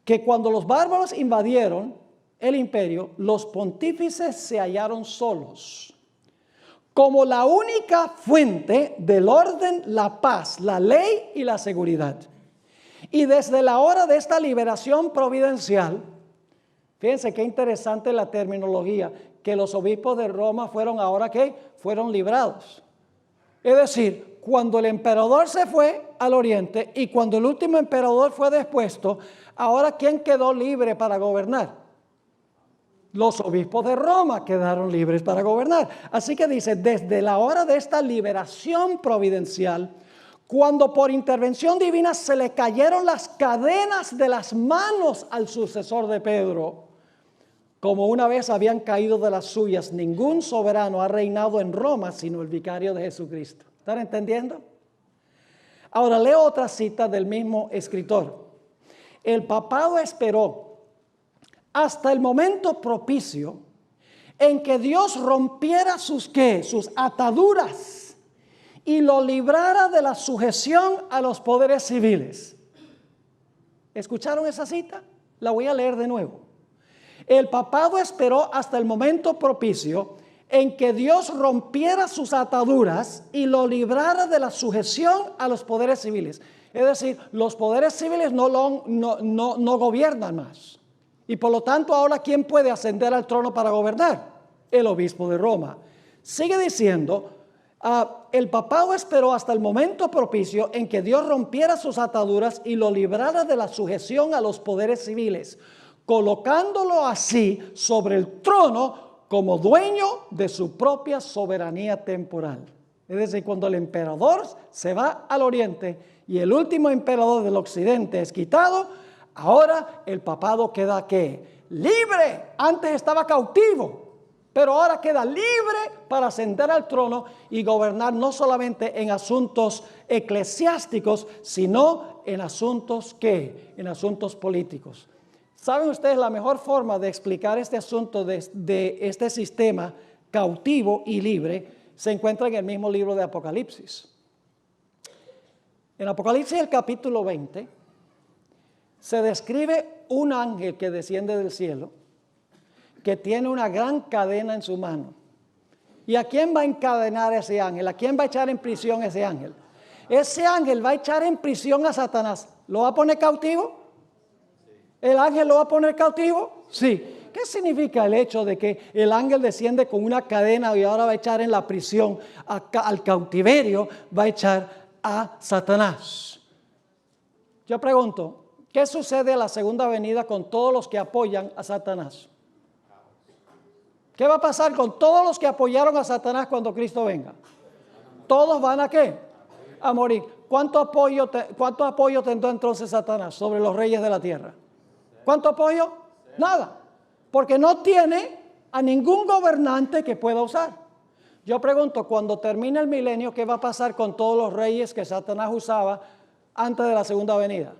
que cuando los bárbaros invadieron el imperio, los pontífices se hallaron solos, como la única fuente del orden, la paz, la ley y la seguridad. Y desde la hora de esta liberación providencial, fíjense qué interesante la terminología, que los obispos de Roma fueron ahora ¿qué? Fueron librados. Es decir, cuando el emperador se fue al oriente y cuando el último emperador fue depuesto, ahora ¿quién quedó libre para gobernar? Los obispos de Roma quedaron libres para gobernar. Así que dice, desde la hora de esta liberación providencial, cuando por intervención divina se le cayeron las cadenas de las manos al sucesor de Pedro, Como una vez habían caído de las suyas, ningún soberano ha reinado en Roma sino el vicario de Jesucristo. ¿Están entendiendo? Ahora leo otra cita del mismo escritor. El papado esperó hasta el momento propicio en que Dios rompiera sus ataduras y lo librara de la sujeción a los poderes civiles. ¿Escucharon esa cita? La voy a leer de nuevo. El papado esperó hasta el momento propicio en que Dios rompiera sus ataduras y lo librara de la sujeción a los poderes civiles. Es decir, los poderes civiles no gobiernan más. Y por lo tanto, ahora, ¿quién puede ascender al trono para gobernar? El obispo de Roma. Sigue diciendo, el papado esperó hasta el momento propicio en que Dios rompiera sus ataduras y lo librara de la sujeción a los poderes civiles, colocándolo así sobre el trono como dueño de su propia soberanía temporal. Es decir, cuando el emperador se va al oriente y el último emperador del occidente es quitado, ahora el papado queda ¿qué? Libre. Antes estaba cautivo, pero ahora queda libre para ascender al trono y gobernar no solamente en asuntos eclesiásticos, sino en asuntos ¿qué? En asuntos políticos. ¿Saben ustedes la mejor forma de explicar este asunto de este sistema cautivo y libre? Se encuentra en el mismo libro de Apocalipsis. En Apocalipsis, el capítulo 20, se describe un ángel que desciende del cielo, que tiene una gran cadena en su mano. ¿Y a quién va a encadenar ese ángel? ¿A quién va a echar en prisión ese ángel? Ese ángel va a echar en prisión a Satanás. ¿Lo va a poner cautivo? ¿El ángel lo va a poner cautivo? Sí. ¿Qué significa el hecho de que el ángel desciende con una cadena y ahora va a echar en la prisión, al cautiverio, va a echar a Satanás? Yo pregunto, ¿qué sucede a la segunda venida con todos los que apoyan a Satanás? ¿Qué va a pasar con todos los que apoyaron a Satanás cuando Cristo venga? ¿Todos van a qué? A morir. ¿Cuánto apoyo tendrá entonces Satanás sobre los reyes de la tierra? ¿Cuánto apoyo? Nada. Porque no tiene a ningún gobernante que pueda usar. Yo pregunto, cuando termine el milenio, ¿qué va a pasar con todos los reyes que Satanás usaba antes de la segunda venida?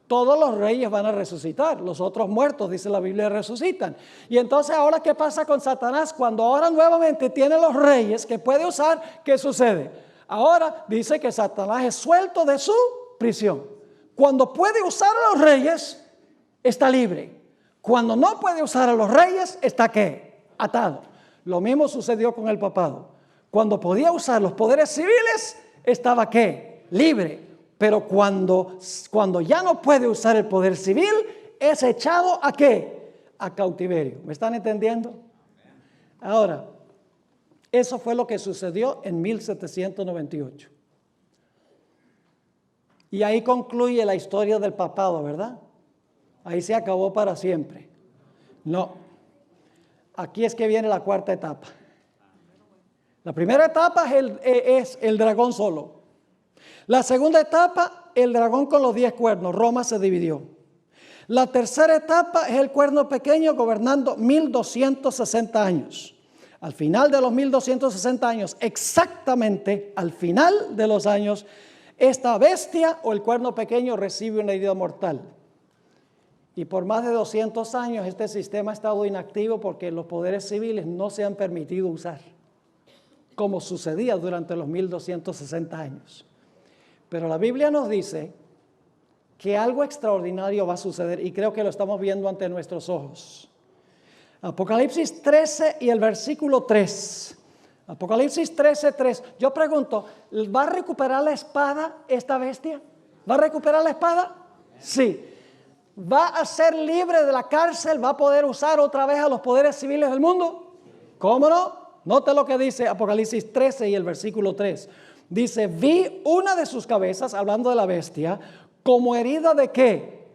Todos los reyes van a resucitar. Los otros muertos, dice la Biblia, resucitan. Y entonces, ¿ahora qué pasa con Satanás? Cuando ahora nuevamente tiene los reyes que puede usar, ¿qué sucede? Ahora dice que Satanás es suelto de su prisión. Cuando puede usar a los reyes, está libre. Cuando no puede usar a los reyes, ¿está qué? Atado. Lo mismo sucedió con el papado. Cuando podía usar los poderes civiles, ¿estaba qué? Libre. Pero cuando ya no puede usar el poder civil, es echado ¿a qué? A cautiverio. ¿Me están entendiendo? Ahora, eso fue lo que sucedió en 1798. Y ahí concluye la historia del papado, ¿verdad? Ahí se acabó para siempre. No. Aquí es que viene la cuarta etapa. La primera etapa es el dragón solo. La segunda etapa, el dragón con los 10 cuernos. Roma se dividió. La tercera etapa es el cuerno pequeño gobernando 1260 años. Al final de los 1260 años, exactamente al final de los años, esta bestia o el cuerno pequeño recibe una herida mortal. Y por más de 200 años este sistema ha estado inactivo porque los poderes civiles no se han permitido usar, como sucedía durante los 1260 años. Pero la Biblia nos dice que algo extraordinario va a suceder y creo que lo estamos viendo ante nuestros ojos. Apocalipsis 13 y el versículo 3. Apocalipsis 13, 3. Yo pregunto, ¿va a recuperar la espada esta bestia? ¿Va a recuperar la espada? Sí. ¿Va a ser libre de la cárcel? ¿Va a poder usar otra vez a los poderes civiles del mundo? ¿Cómo no? Note lo que dice Apocalipsis 13 y el versículo 3. Dice, vi una de sus cabezas, hablando de la bestia, como herida de ¿qué?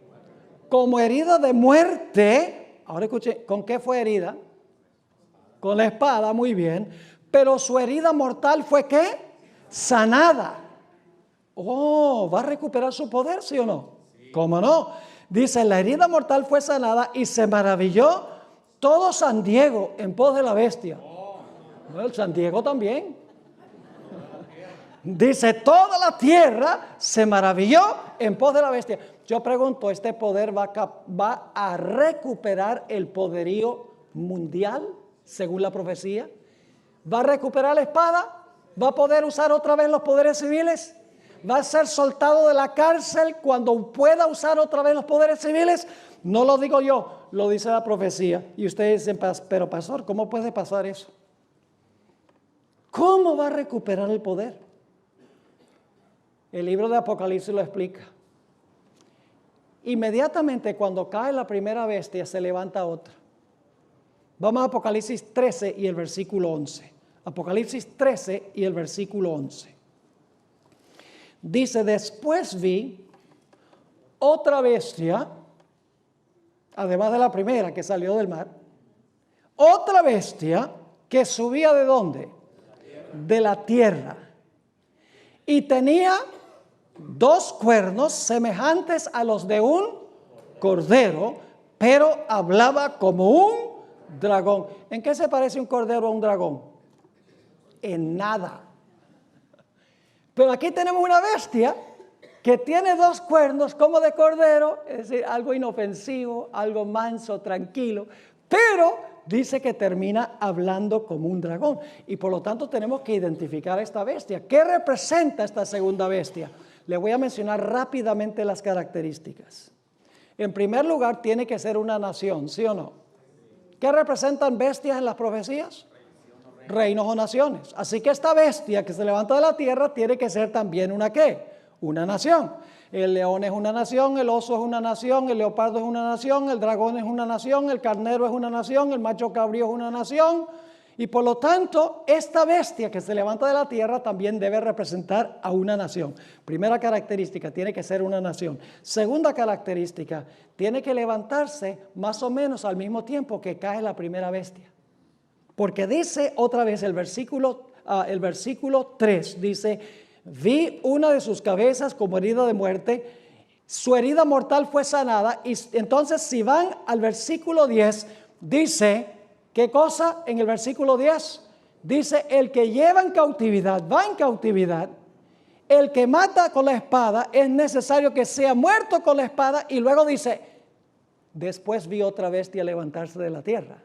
Como herida de muerte. Ahora escuche, ¿con qué fue herida? Con la espada, muy bien. Pero su herida mortal fue ¿qué? Sanada. Oh, ¿va a recuperar su poder, sí o no? ¿Cómo no? Dice, la herida mortal fue sanada y se maravilló todo San Diego en pos de la bestia. Bueno, el San Diego también. Dice, toda la tierra se maravilló en pos de la bestia. Yo pregunto, ¿este poder va a recuperar el poderío mundial, según la profecía? ¿Va a recuperar la espada? ¿Va a poder usar otra vez los poderes civiles? ¿Va a ser soltado de la cárcel cuando pueda usar otra vez los poderes civiles? No lo digo yo, lo dice la profecía. Y ustedes dicen, pero pastor, ¿cómo puede pasar eso? ¿Cómo va a recuperar el poder? El libro de Apocalipsis lo explica. Inmediatamente cuando cae la primera bestia, se levanta otra. Vamos a Apocalipsis 13 y el versículo 11. Apocalipsis 13 y el versículo 11. Dice, después vi otra bestia, además de la primera que salió del mar, otra bestia que subía ¿de dónde? De la tierra. Y tenía 2 cuernos semejantes a los de un cordero, pero hablaba como un dragón. ¿En qué se parece un cordero a un dragón? En nada. Pero aquí tenemos una bestia que tiene 2 cuernos como de cordero, es decir, algo inofensivo, algo manso, tranquilo, pero dice que termina hablando como un dragón. Y por lo tanto tenemos que identificar a esta bestia. ¿Qué representa esta segunda bestia? Le voy a mencionar rápidamente las características. En primer lugar, tiene que ser una nación, ¿sí o no? ¿Qué representan bestias en las profecías? Reinos o naciones. Así que esta bestia que se levanta de la tierra tiene que ser también una ¿qué? Una nación. El león es una nación, el oso es una nación, el leopardo es una nación, el dragón es una nación, el carnero es una nación, el macho cabrío es una nación. Y por lo tanto, esta bestia que se levanta de la tierra también debe representar a una nación. Primera característica, tiene que ser una nación. Segunda característica, tiene que levantarse más o menos al mismo tiempo que cae la primera bestia. Porque dice otra vez el versículo 3, dice, vi una de sus cabezas como herida de muerte, su herida mortal fue sanada. Y entonces si van al versículo 10, dice, ¿qué cosa? En el versículo 10, dice, el que lleva en cautividad, va en cautividad, el que mata con la espada, es necesario que sea muerto con la espada. Y luego dice, después vi otra bestia levantarse de la tierra.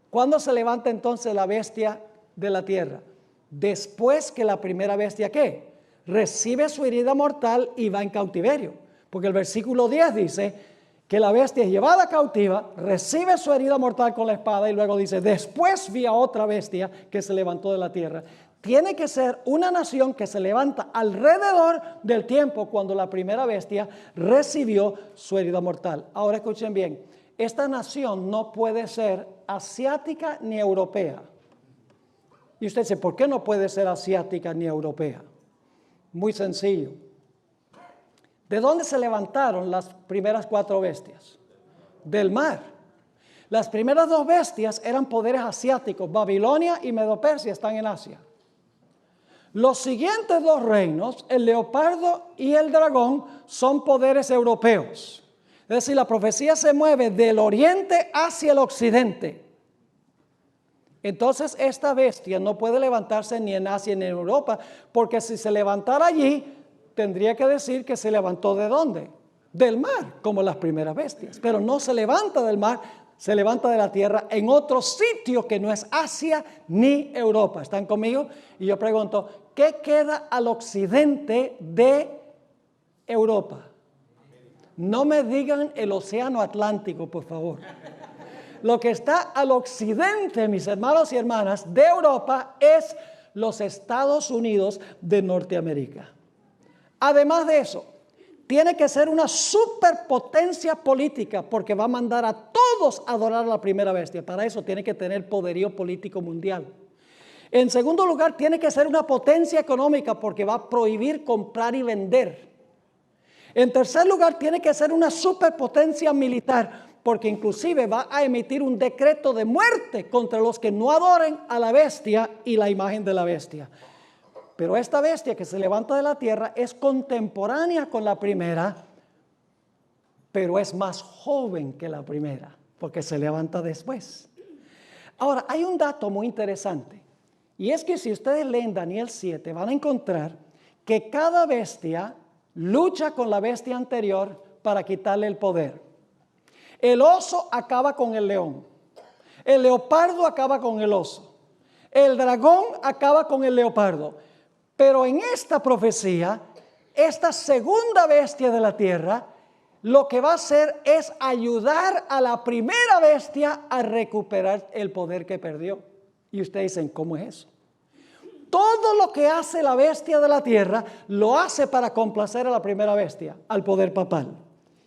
¿Cuándo se levanta entonces la bestia de la tierra? Después que la primera bestia, ¿qué? Recibe su herida mortal y va en cautiverio. Porque el versículo 10 dice que la bestia es llevada cautiva, recibe su herida mortal con la espada y luego dice, después vi a otra bestia que se levantó de la tierra. Tiene que ser una nación que se levanta alrededor del tiempo cuando la primera bestia recibió su herida mortal. Ahora escuchen bien, esta nación no puede ser asiática ni europea. Y usted dice, ¿por qué no puede ser asiática ni europea? Muy sencillo. ¿De dónde se levantaron las primeras 4 bestias? Del mar. Las primeras 2 bestias eran poderes asiáticos. Babilonia y Medo-Persia están en Asia. Los siguientes 2 reinos, el leopardo y el dragón, son poderes europeos. Es decir, la profecía se mueve del oriente hacia el occidente. Entonces esta bestia no puede levantarse ni en Asia ni en Europa, porque si se levantara allí, tendría que decir que se levantó ¿de dónde? Del mar, como las primeras bestias. Pero no se levanta del mar, se levanta de la tierra en otro sitio que no es Asia ni Europa. ¿Están conmigo? Y yo pregunto, ¿qué queda al occidente de Europa? No me digan el océano Atlántico, por favor. Lo que está al occidente, mis hermanos y hermanas, de Europa es los Estados Unidos de Norteamérica. Además de eso, tiene que ser una superpotencia política porque va a mandar a todos a adorar a la primera bestia. Para eso tiene que tener poderío político mundial. En segundo lugar, tiene que ser una potencia económica porque va a prohibir comprar y vender. En tercer lugar, tiene que ser una superpotencia militar, porque inclusive va a emitir un decreto de muerte contra los que no adoren a la bestia y la imagen de la bestia. Pero esta bestia que se levanta de la tierra es contemporánea con la primera, pero es más joven que la primera. porque se levanta después. Ahora, hay un dato muy interesante, y es que si ustedes leen Daniel 7, van a encontrar que cada bestia lucha con la bestia anterior para quitarle el poder. El oso acaba con el león, el leopardo acaba con el oso, el dragón acaba con el leopardo. Pero en esta profecía, esta segunda bestia de la tierra, lo que va a hacer es ayudar a la primera bestia a recuperar el poder que perdió. Y ustedes dicen, ¿cómo es eso? Todo lo que hace la bestia de la tierra, lo hace para complacer a la primera bestia, al poder papal.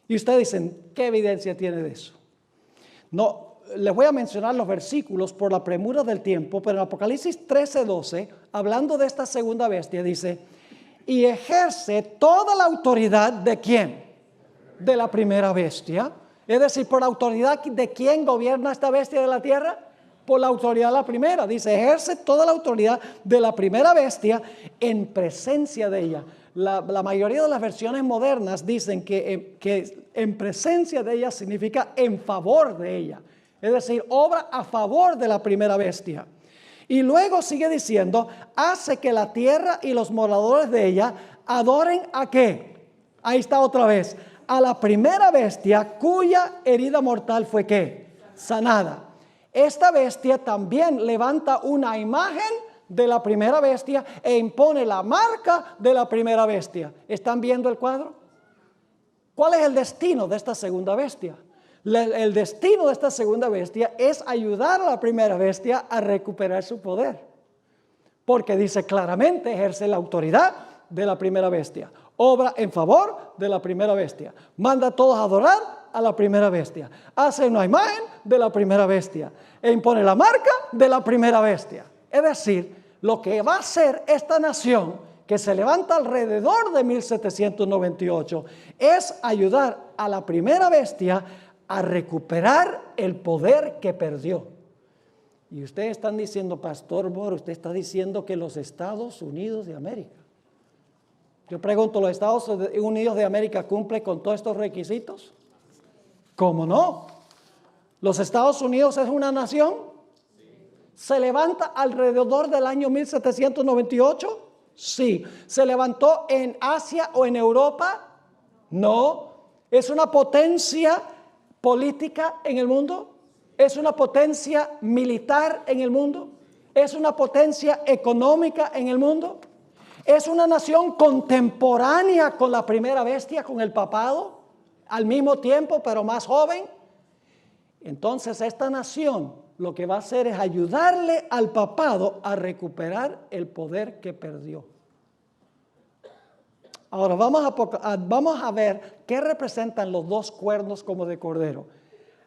Y ustedes dicen, ¿qué evidencia tiene de eso? No, les voy a mencionar los versículos por la premura del tiempo, pero en Apocalipsis 13:12, hablando de esta segunda bestia, dice, y ejerce toda la autoridad ¿de quién? De la primera bestia. Es decir, por la autoridad de quién gobierna esta bestia de la tierra, por la autoridad de la primera. Dice, ejerce toda la autoridad de la primera bestia en presencia de ella. La mayoría de las versiones modernas dicen que en presencia de ella significa en favor de ella. Es decir, obra a favor de la primera bestia. Y luego sigue diciendo, hace que la tierra y los moradores de ella adoren ¿a qué? Ahí está otra vez. A la primera bestia cuya herida mortal fue ¿qué? Sanada. Esta bestia también levanta una imagen de la primera bestia e impone la marca de la primera bestia. ¿Están viendo el cuadro? ¿Cuál es el destino de esta segunda bestia? El destino de esta segunda bestia es ayudar a la primera bestia a recuperar su poder. Porque dice claramente, ejerce la autoridad de la primera bestia. Obra en favor de la primera bestia. Manda a todos a adorar a la primera bestia. Hace una imagen de la primera bestia. E impone la marca de la primera bestia. Es decir, lo que va a hacer esta nación que se levanta alrededor de 1798 es ayudar a la primera bestia a recuperar el poder que perdió. Y ustedes están diciendo, Pastor Moro, usted está diciendo que los Estados Unidos de América. Yo pregunto, ¿los Estados Unidos de América cumplen con todos estos requisitos? ¿Cómo no? ¿Los Estados Unidos es una nación? ¿Se levanta alrededor del año 1798? Sí. ¿Se levantó en Asia o en Europa? No. ¿Es una potencia política en el mundo? ¿Es una potencia militar en el mundo? ¿Es una potencia económica en el mundo? ¿Es una nación contemporánea con la primera bestia, con el papado, al mismo tiempo, pero más joven? Entonces, esta nación lo que va a hacer es ayudarle al papado a recuperar el poder que perdió. Ahora, vamos a ver qué representan los dos cuernos como de cordero.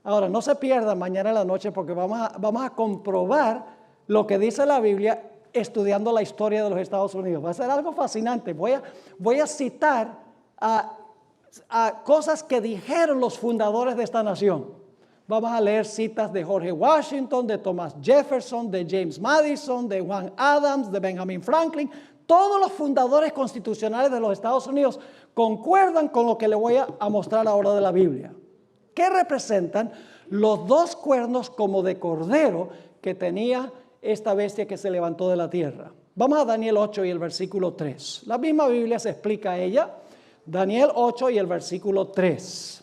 Ahora, no se pierdan mañana en la noche porque vamos a comprobar lo que dice la Biblia estudiando la historia de los Estados Unidos. Va a ser algo fascinante. Voy a citar a cosas que dijeron los fundadores de esta nación. Vamos a leer citas de George Washington, de Thomas Jefferson, de James Madison, de Juan Adams, de Benjamin Franklin. Todos los fundadores constitucionales de los Estados Unidos concuerdan con lo que le voy a mostrar ahora de la Biblia. ¿Qué representan los dos cuernos como de cordero que tenía esta bestia que se levantó de la tierra? Vamos a Daniel 8 y el versículo 3. La misma Biblia se explica a ella. Daniel 8 y el versículo 3.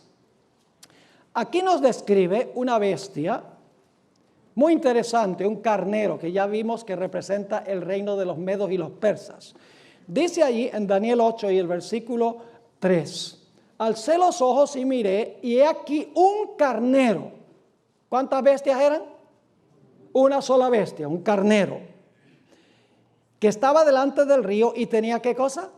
Aquí nos describe una bestia muy interesante, un carnero que ya vimos que representa el reino de los medos y los persas. Dice allí en Daniel 8 y el versículo 3. Alcé los ojos y miré y he aquí un carnero. ¿Cuántas bestias eran? Una sola bestia, un carnero. Que estaba delante del río y tenía ¿qué cosa?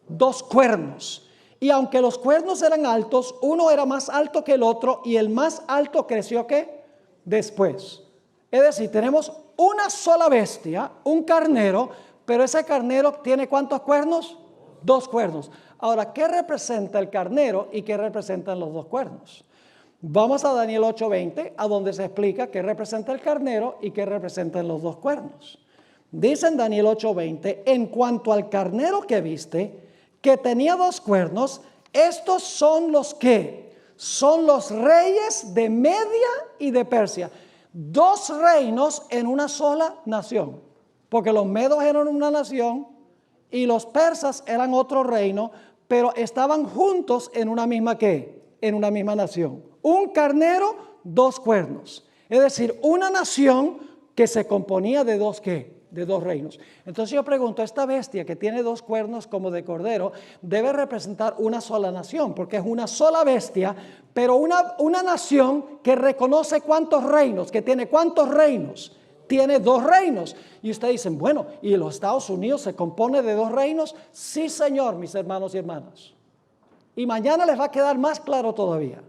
Dos cuernos. Y aunque los cuernos eran altos, uno era más alto que el otro y el más alto creció ¿qué? Después. Es decir, tenemos una sola bestia, un carnero, pero ese carnero tiene ¿cuántos cuernos? Dos cuernos. Ahora, ¿qué representa el carnero y qué representan los dos cuernos? Vamos a Daniel 8:20, a donde se explica qué representa el carnero y qué representan los dos cuernos. Dice en Daniel 8:20, en cuanto al carnero que viste, que tenía dos cuernos, estos son los que son los reyes de Media y de Persia. Dos reinos en una sola nación. Porque los medos eran una nación y los persas eran otro reino, pero estaban juntos en una misma ¿qué? En una misma nación. Un carnero, dos cuernos. Es decir, una nación que se componía de dos ¿qué? De dos reinos. Entonces yo pregunto, esta bestia que tiene dos cuernos como de cordero debe representar una sola nación, porque es una sola bestia, pero una nación que reconoce cuántos reinos, que tiene cuántos reinos. Tiene dos reinos. Y ustedes dicen, bueno, ¿y los Estados Unidos se compone de dos reinos? Sí, señor, mis hermanos y hermanas. Y mañana les va a quedar más claro todavía.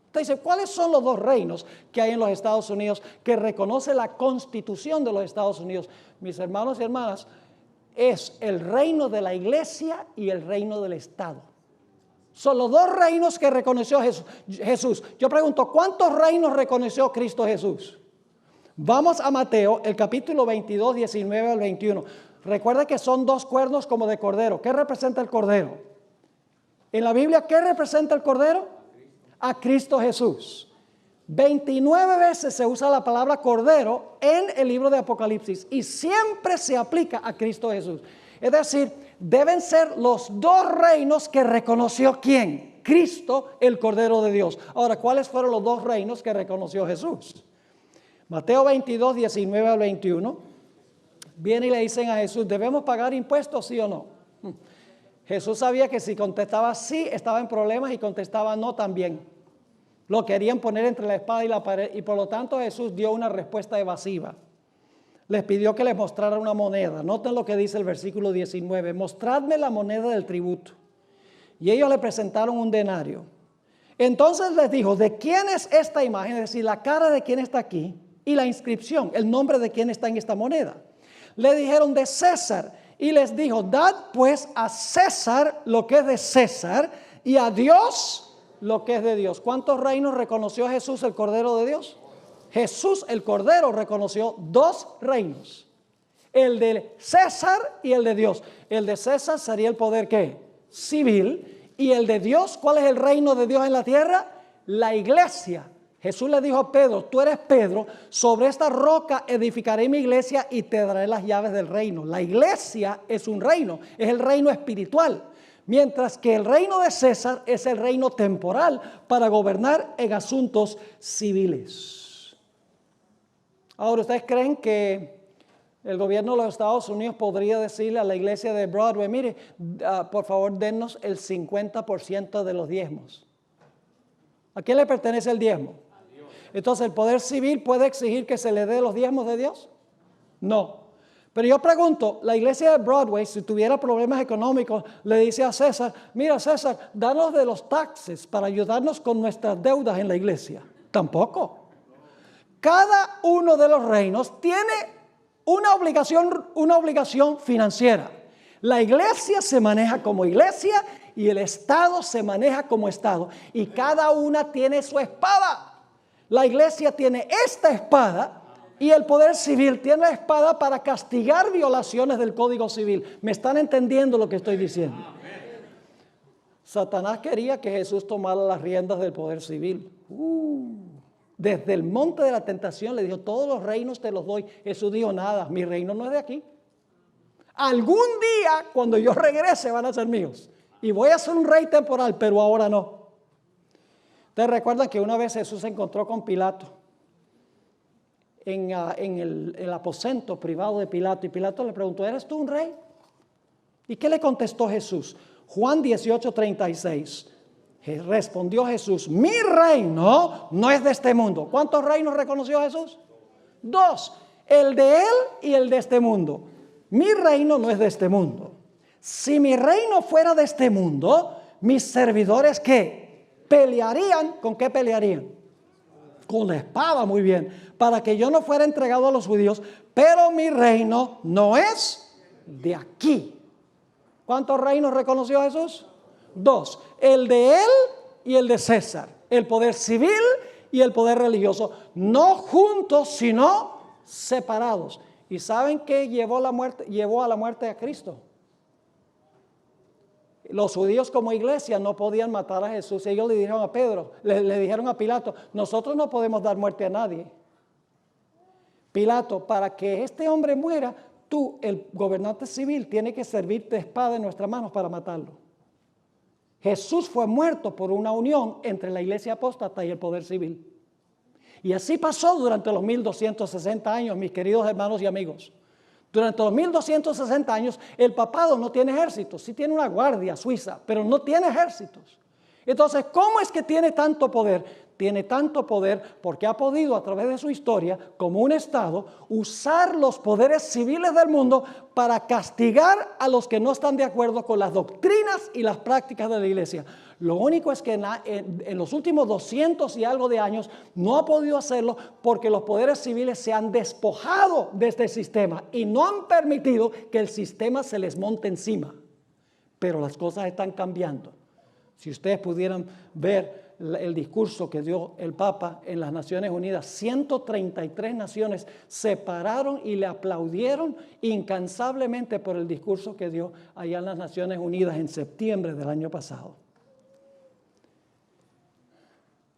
Usted dice, ¿cuáles son los dos reinos que hay en los Estados Unidos que reconoce la Constitución de los Estados Unidos? Mis hermanos y hermanas, es el reino de la iglesia y el reino del Estado. Son los dos reinos que reconoció Jesús. Yo pregunto, ¿cuántos reinos reconoció Cristo Jesús? Vamos a Mateo, el capítulo 22, 19 al 21. Recuerda que son dos cuernos como de cordero. ¿Qué representa el cordero? En la Biblia, ¿qué representa el cordero? A Cristo Jesús. 29 veces se usa la palabra cordero en el libro de Apocalipsis y siempre se aplica a Cristo Jesús. Es decir, deben ser los dos reinos que reconoció ¿quién? Cristo, el Cordero de Dios. Ahora, ¿cuáles fueron los dos reinos que reconoció Jesús? Mateo 22, 19 al 21, viene y le dicen a Jesús, ¿debemos pagar impuestos, sí o no? Jesús sabía que si contestaba sí, estaba en problemas, y contestaba no también. Lo querían poner entre la espada y la pared, y por lo tanto Jesús dio una respuesta evasiva. Les pidió que les mostrara una moneda. Noten lo que dice el versículo 19, mostradme la moneda del tributo. Y ellos le presentaron un denario. Entonces les dijo, ¿de quién es esta imagen? Es decir, la cara de quién está aquí. Y la inscripción, el nombre de quién está en esta moneda. Le dijeron de César y les dijo, dad pues a César lo que es de César y a Dios lo que es de Dios. ¿Cuántos reinos reconoció Jesús, el Cordero de Dios? Jesús, el Cordero, reconoció dos reinos. El de César y el de Dios. El de César sería el poder ¿qué? Civil. Y el de Dios, ¿cuál es el reino de Dios en la tierra? La iglesia. Jesús le dijo a Pedro, tú eres Pedro, sobre esta roca edificaré mi iglesia y te daré las llaves del reino. La iglesia es un reino, es el reino espiritual, mientras que el reino de César es el reino temporal para gobernar en asuntos civiles. Ahora, ¿ustedes creen que el gobierno de los Estados Unidos podría decirle a la iglesia de Broadway, mire, por favor, dennos el 50% de los diezmos? ¿A quién le pertenece el diezmo? Entonces, ¿el poder civil puede exigir que se le dé los diezmos de Dios? No. Pero yo pregunto, la iglesia de Broadway, si tuviera problemas económicos, le dice a César, mira César, danos de los taxes para ayudarnos con nuestras deudas en la iglesia. Tampoco. Cada uno de los reinos tiene una obligación financiera. La iglesia se maneja como iglesia y el Estado se maneja como Estado. Y cada una tiene su espada. La iglesia tiene esta espada y el poder civil tiene la espada para castigar violaciones del Código Civil. ¿Me están entendiendo lo que estoy diciendo? Satanás quería que Jesús tomara las riendas del poder civil. Desde el monte de la tentación le dijo, todos los reinos te los doy. Jesús dijo, nada, mi reino no es de aquí. Algún día, cuando yo regrese, van a ser míos. Y voy a ser un rey temporal, pero ahora no. Ustedes recuerdan que una vez Jesús se encontró con Pilato en el aposento privado de Pilato. Y Pilato le preguntó, ¿eres tú un rey? ¿Y qué le contestó Jesús? Juan 18:36. Respondió Jesús, mi reino no es de este mundo. ¿Cuántos reinos reconoció Jesús? Dos. El de él y el de este mundo. Mi reino no es de este mundo. Si mi reino fuera de este mundo, mis servidores ¿qué? Pelearían. ¿Con qué pelearían? Con la espada, muy bien, para que yo no fuera entregado a los judíos, pero mi reino no es de aquí. ¿Cuántos reinos reconoció Jesús? Dos, el de él y el de César, el poder civil y el poder religioso, no juntos, sino separados. ¿Y saben qué llevó a la muerte a Cristo? Los judíos como iglesia no podían matar a Jesús. Ellos le dijeron a Pedro, le dijeron a Pilato, nosotros no podemos dar muerte a nadie. Pilato, para que este hombre muera, tú, el gobernante civil, tiene que servirte de espada en nuestras manos para matarlo. Jesús fue muerto por una unión entre la iglesia apóstata y el poder civil. Y así pasó durante los 1260 años, mis queridos hermanos y amigos. Durante los 1260 años, el papado no tiene ejércitos, sí tiene una guardia suiza, pero no tiene ejércitos. Entonces, ¿cómo es que tiene tanto poder? Tiene tanto poder porque ha podido a través de su historia, como un Estado, usar los poderes civiles del mundo para castigar a los que no están de acuerdo con las doctrinas y las prácticas de la iglesia. Lo único es que en los últimos 200 y algo de años no ha podido hacerlo porque los poderes civiles se han despojado de este sistema y no han permitido que el sistema se les monte encima. Pero las cosas están cambiando. Si ustedes pudieran ver el discurso que dio el Papa en las Naciones Unidas, 133 naciones se pararon y le aplaudieron incansablemente por el discurso que dio allá en las Naciones Unidas en septiembre del año pasado.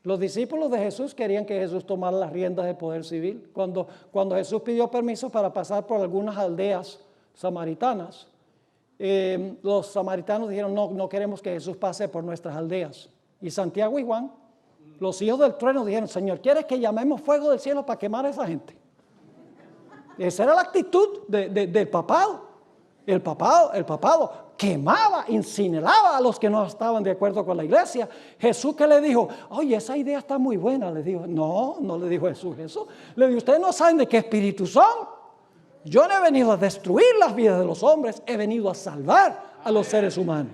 Los discípulos de Jesús querían que Jesús tomara las riendas del poder civil. Cuando Jesús pidió permiso para pasar por algunas aldeas samaritanas, los samaritanos dijeron, no queremos que Jesús pase por nuestras aldeas. Y Santiago y Juan, los hijos del trueno, dijeron, Señor, ¿quieres que llamemos fuego del cielo para quemar a esa gente? Esa era la actitud del papado. El papado quemaba, incineraba a los que no estaban de acuerdo con la iglesia. Jesús, que le dijo, oye, esa idea está muy buena, le dijo. No le dijo Jesús eso. Le dijo, ustedes no saben de qué espíritu son. Yo no he venido a destruir las vidas de los hombres, he venido a salvar a los seres humanos.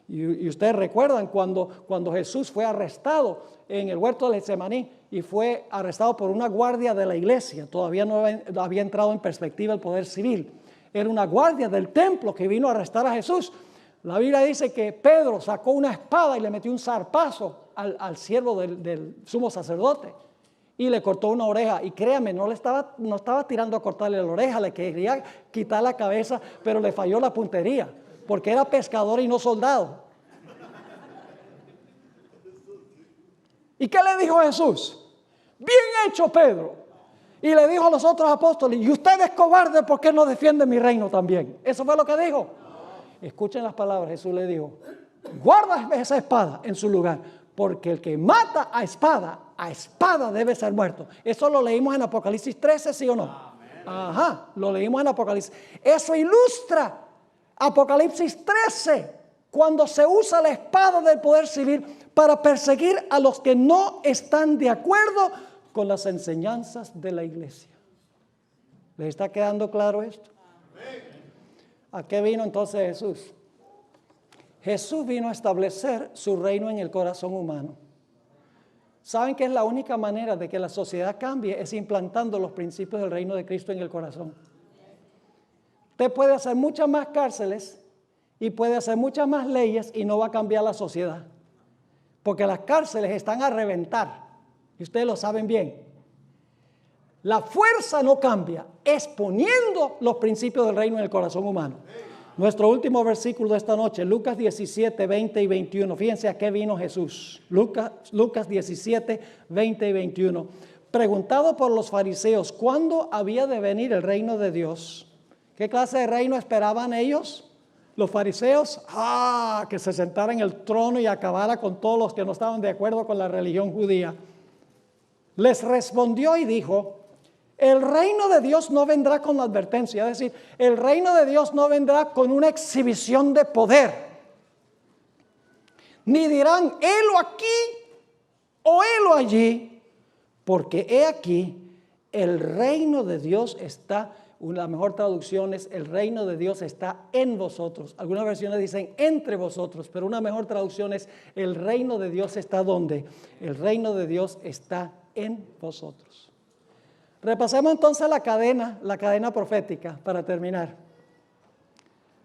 Y ustedes recuerdan cuando Jesús fue arrestado en el huerto de Getsemaní y fue arrestado por una guardia de la iglesia. Todavía no había entrado en perspectiva el poder civil. Era una guardia del templo que vino a arrestar a Jesús. La Biblia dice que Pedro sacó una espada y le metió un zarpazo al siervo del sumo sacerdote y le cortó una oreja. Y créame, no estaba tirando a cortarle la oreja, le quería quitar la cabeza, pero le falló la puntería porque era pescador y no soldado. ¿Y qué le dijo Jesús? Bien hecho, Pedro. Y le dijo a los otros apóstoles, y ustedes cobardes, ¿por qué no defienden mi reino también? Eso fue lo que dijo. Escuchen las palabras. Jesús le dijo, guarda esa espada en su lugar, porque el que mata a espada debe ser muerto. Eso lo leímos en Apocalipsis 13, ¿sí o no? Ajá, lo leímos en Apocalipsis. Eso ilustra Apocalipsis 13, cuando se usa la espada del poder civil para perseguir a los que no están de acuerdo con las enseñanzas de la iglesia. ¿Les está quedando claro esto? ¿A qué vino entonces Jesús? Jesús vino a establecer su reino en el corazón humano. ¿Saben que es la única manera de que la sociedad cambie? Es implantando los principios del reino de Cristo en el corazón. Usted puede hacer muchas más cárceles y puede hacer muchas más leyes y no va a cambiar la sociedad. Porque las cárceles están a reventar. Y ustedes lo saben bien. La fuerza no cambia, es poniendo los principios del reino en el corazón humano. Nuestro último versículo de esta noche, Lucas 17, 20 y 21. Fíjense a qué vino Jesús. Lucas 17, 20 y 21. Preguntado por los fariseos, ¿cuándo había de venir el reino de Dios? ¿Qué clase de reino esperaban ellos? Los fariseos, que se sentara en el trono y acabara con todos los que no estaban de acuerdo con la religión judía. Les respondió y dijo, el reino de Dios no vendrá con advertencia, es decir, el reino de Dios no vendrá con una exhibición de poder, ni dirán, helo aquí o helo allí, porque he aquí, el reino de Dios está, la mejor traducción es, el reino de Dios está en vosotros. Algunas versiones dicen entre vosotros, pero una mejor traducción es, el reino de Dios está ¿dónde? El reino de Dios está en vosotros. Repasemos entonces la cadena profética para terminar.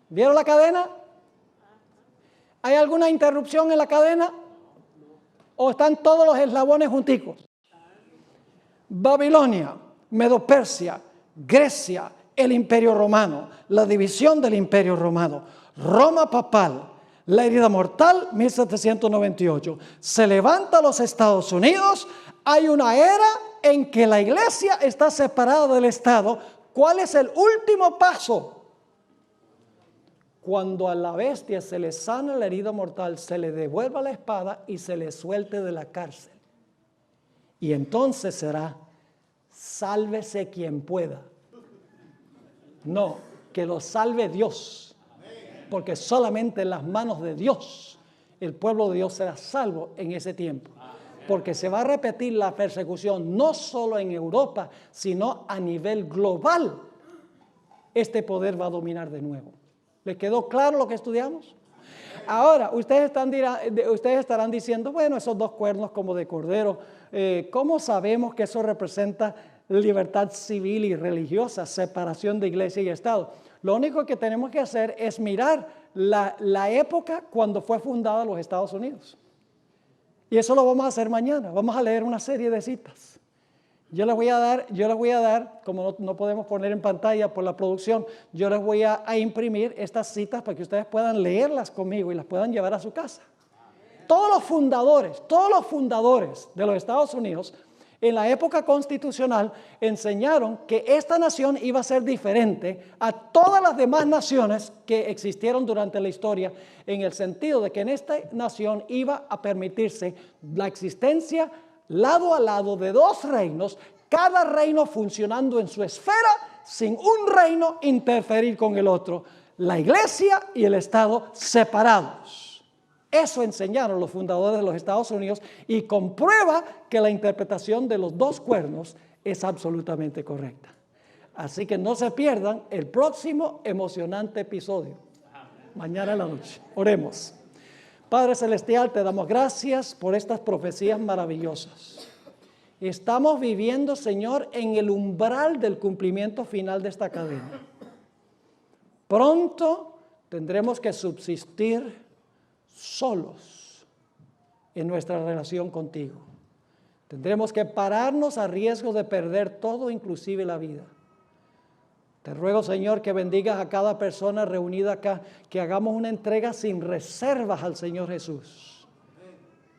¿Vieron la cadena? ¿Hay alguna interrupción en la cadena? ¿O están todos los eslabones junticos? Babilonia, Medo-Persia, Grecia, el Imperio Romano, la división del Imperio Romano, Roma papal, La herida mortal, 1798. Se levanta los Estados Unidos. Hay una era en que la iglesia está separada del Estado. ¿Cuál es el último paso? Cuando a la bestia se le sana la herida mortal, se le devuelva la espada y se le suelte de la cárcel. Y entonces será, sálvese quien pueda. No, que lo salve Dios. Porque solamente en las manos de Dios el pueblo de Dios será salvo en ese tiempo. Porque se va a repetir la persecución no solo en Europa, sino a nivel global. Este poder va a dominar de nuevo. ¿Les quedó claro lo que estudiamos? Ahora, ustedes estarán diciendo, bueno, esos dos cuernos como de cordero, ¿cómo sabemos que eso representa libertad civil y religiosa, separación de iglesia y Estado? Lo único que tenemos que hacer es mirar la época cuando fue fundada los Estados Unidos. Y eso lo vamos a hacer mañana. Vamos a leer una serie de citas. Yo les voy a dar, como no podemos poner en pantalla por la producción, yo les voy a imprimir estas citas para que ustedes puedan leerlas conmigo y las puedan llevar a su casa. Todos los fundadores de los Estados Unidos en la época constitucional enseñaron que esta nación iba a ser diferente a todas las demás naciones que existieron durante la historia, en el sentido de que en esta nación iba a permitirse la existencia lado a lado de dos reinos, cada reino funcionando en su esfera sin un reino interferir con el otro, la iglesia y el Estado separados. Eso enseñaron los fundadores de los Estados Unidos y comprueba que la interpretación de los dos cuernos es absolutamente correcta. Así que no se pierdan el próximo emocionante episodio, mañana en la noche. Oremos. Padre Celestial, te damos gracias por estas profecías maravillosas. Estamos viviendo, Señor, en el umbral del cumplimiento final de esta cadena. Pronto tendremos que subsistir solos en nuestra relación contigo. Tendremos que pararnos a riesgo de perder todo, inclusive la vida. Te ruego, Señor, que bendigas a cada persona reunida acá, que hagamos una entrega sin reservas al Señor Jesús.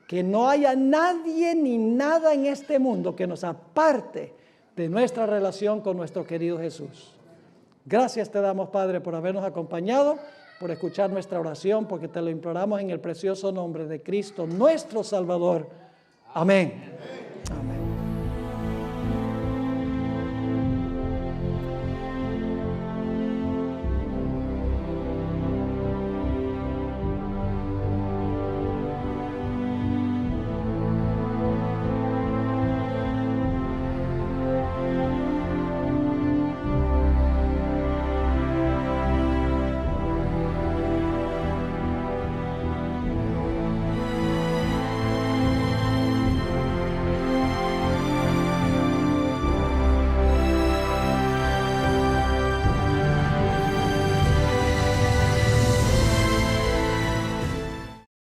Que no haya nadie ni nada en este mundo que nos aparte de nuestra relación con nuestro querido Jesús. Gracias te damos, Padre, por habernos acompañado, por escuchar nuestra oración, porque te lo imploramos en el precioso nombre de Cristo, nuestro Salvador. Amén. Amén.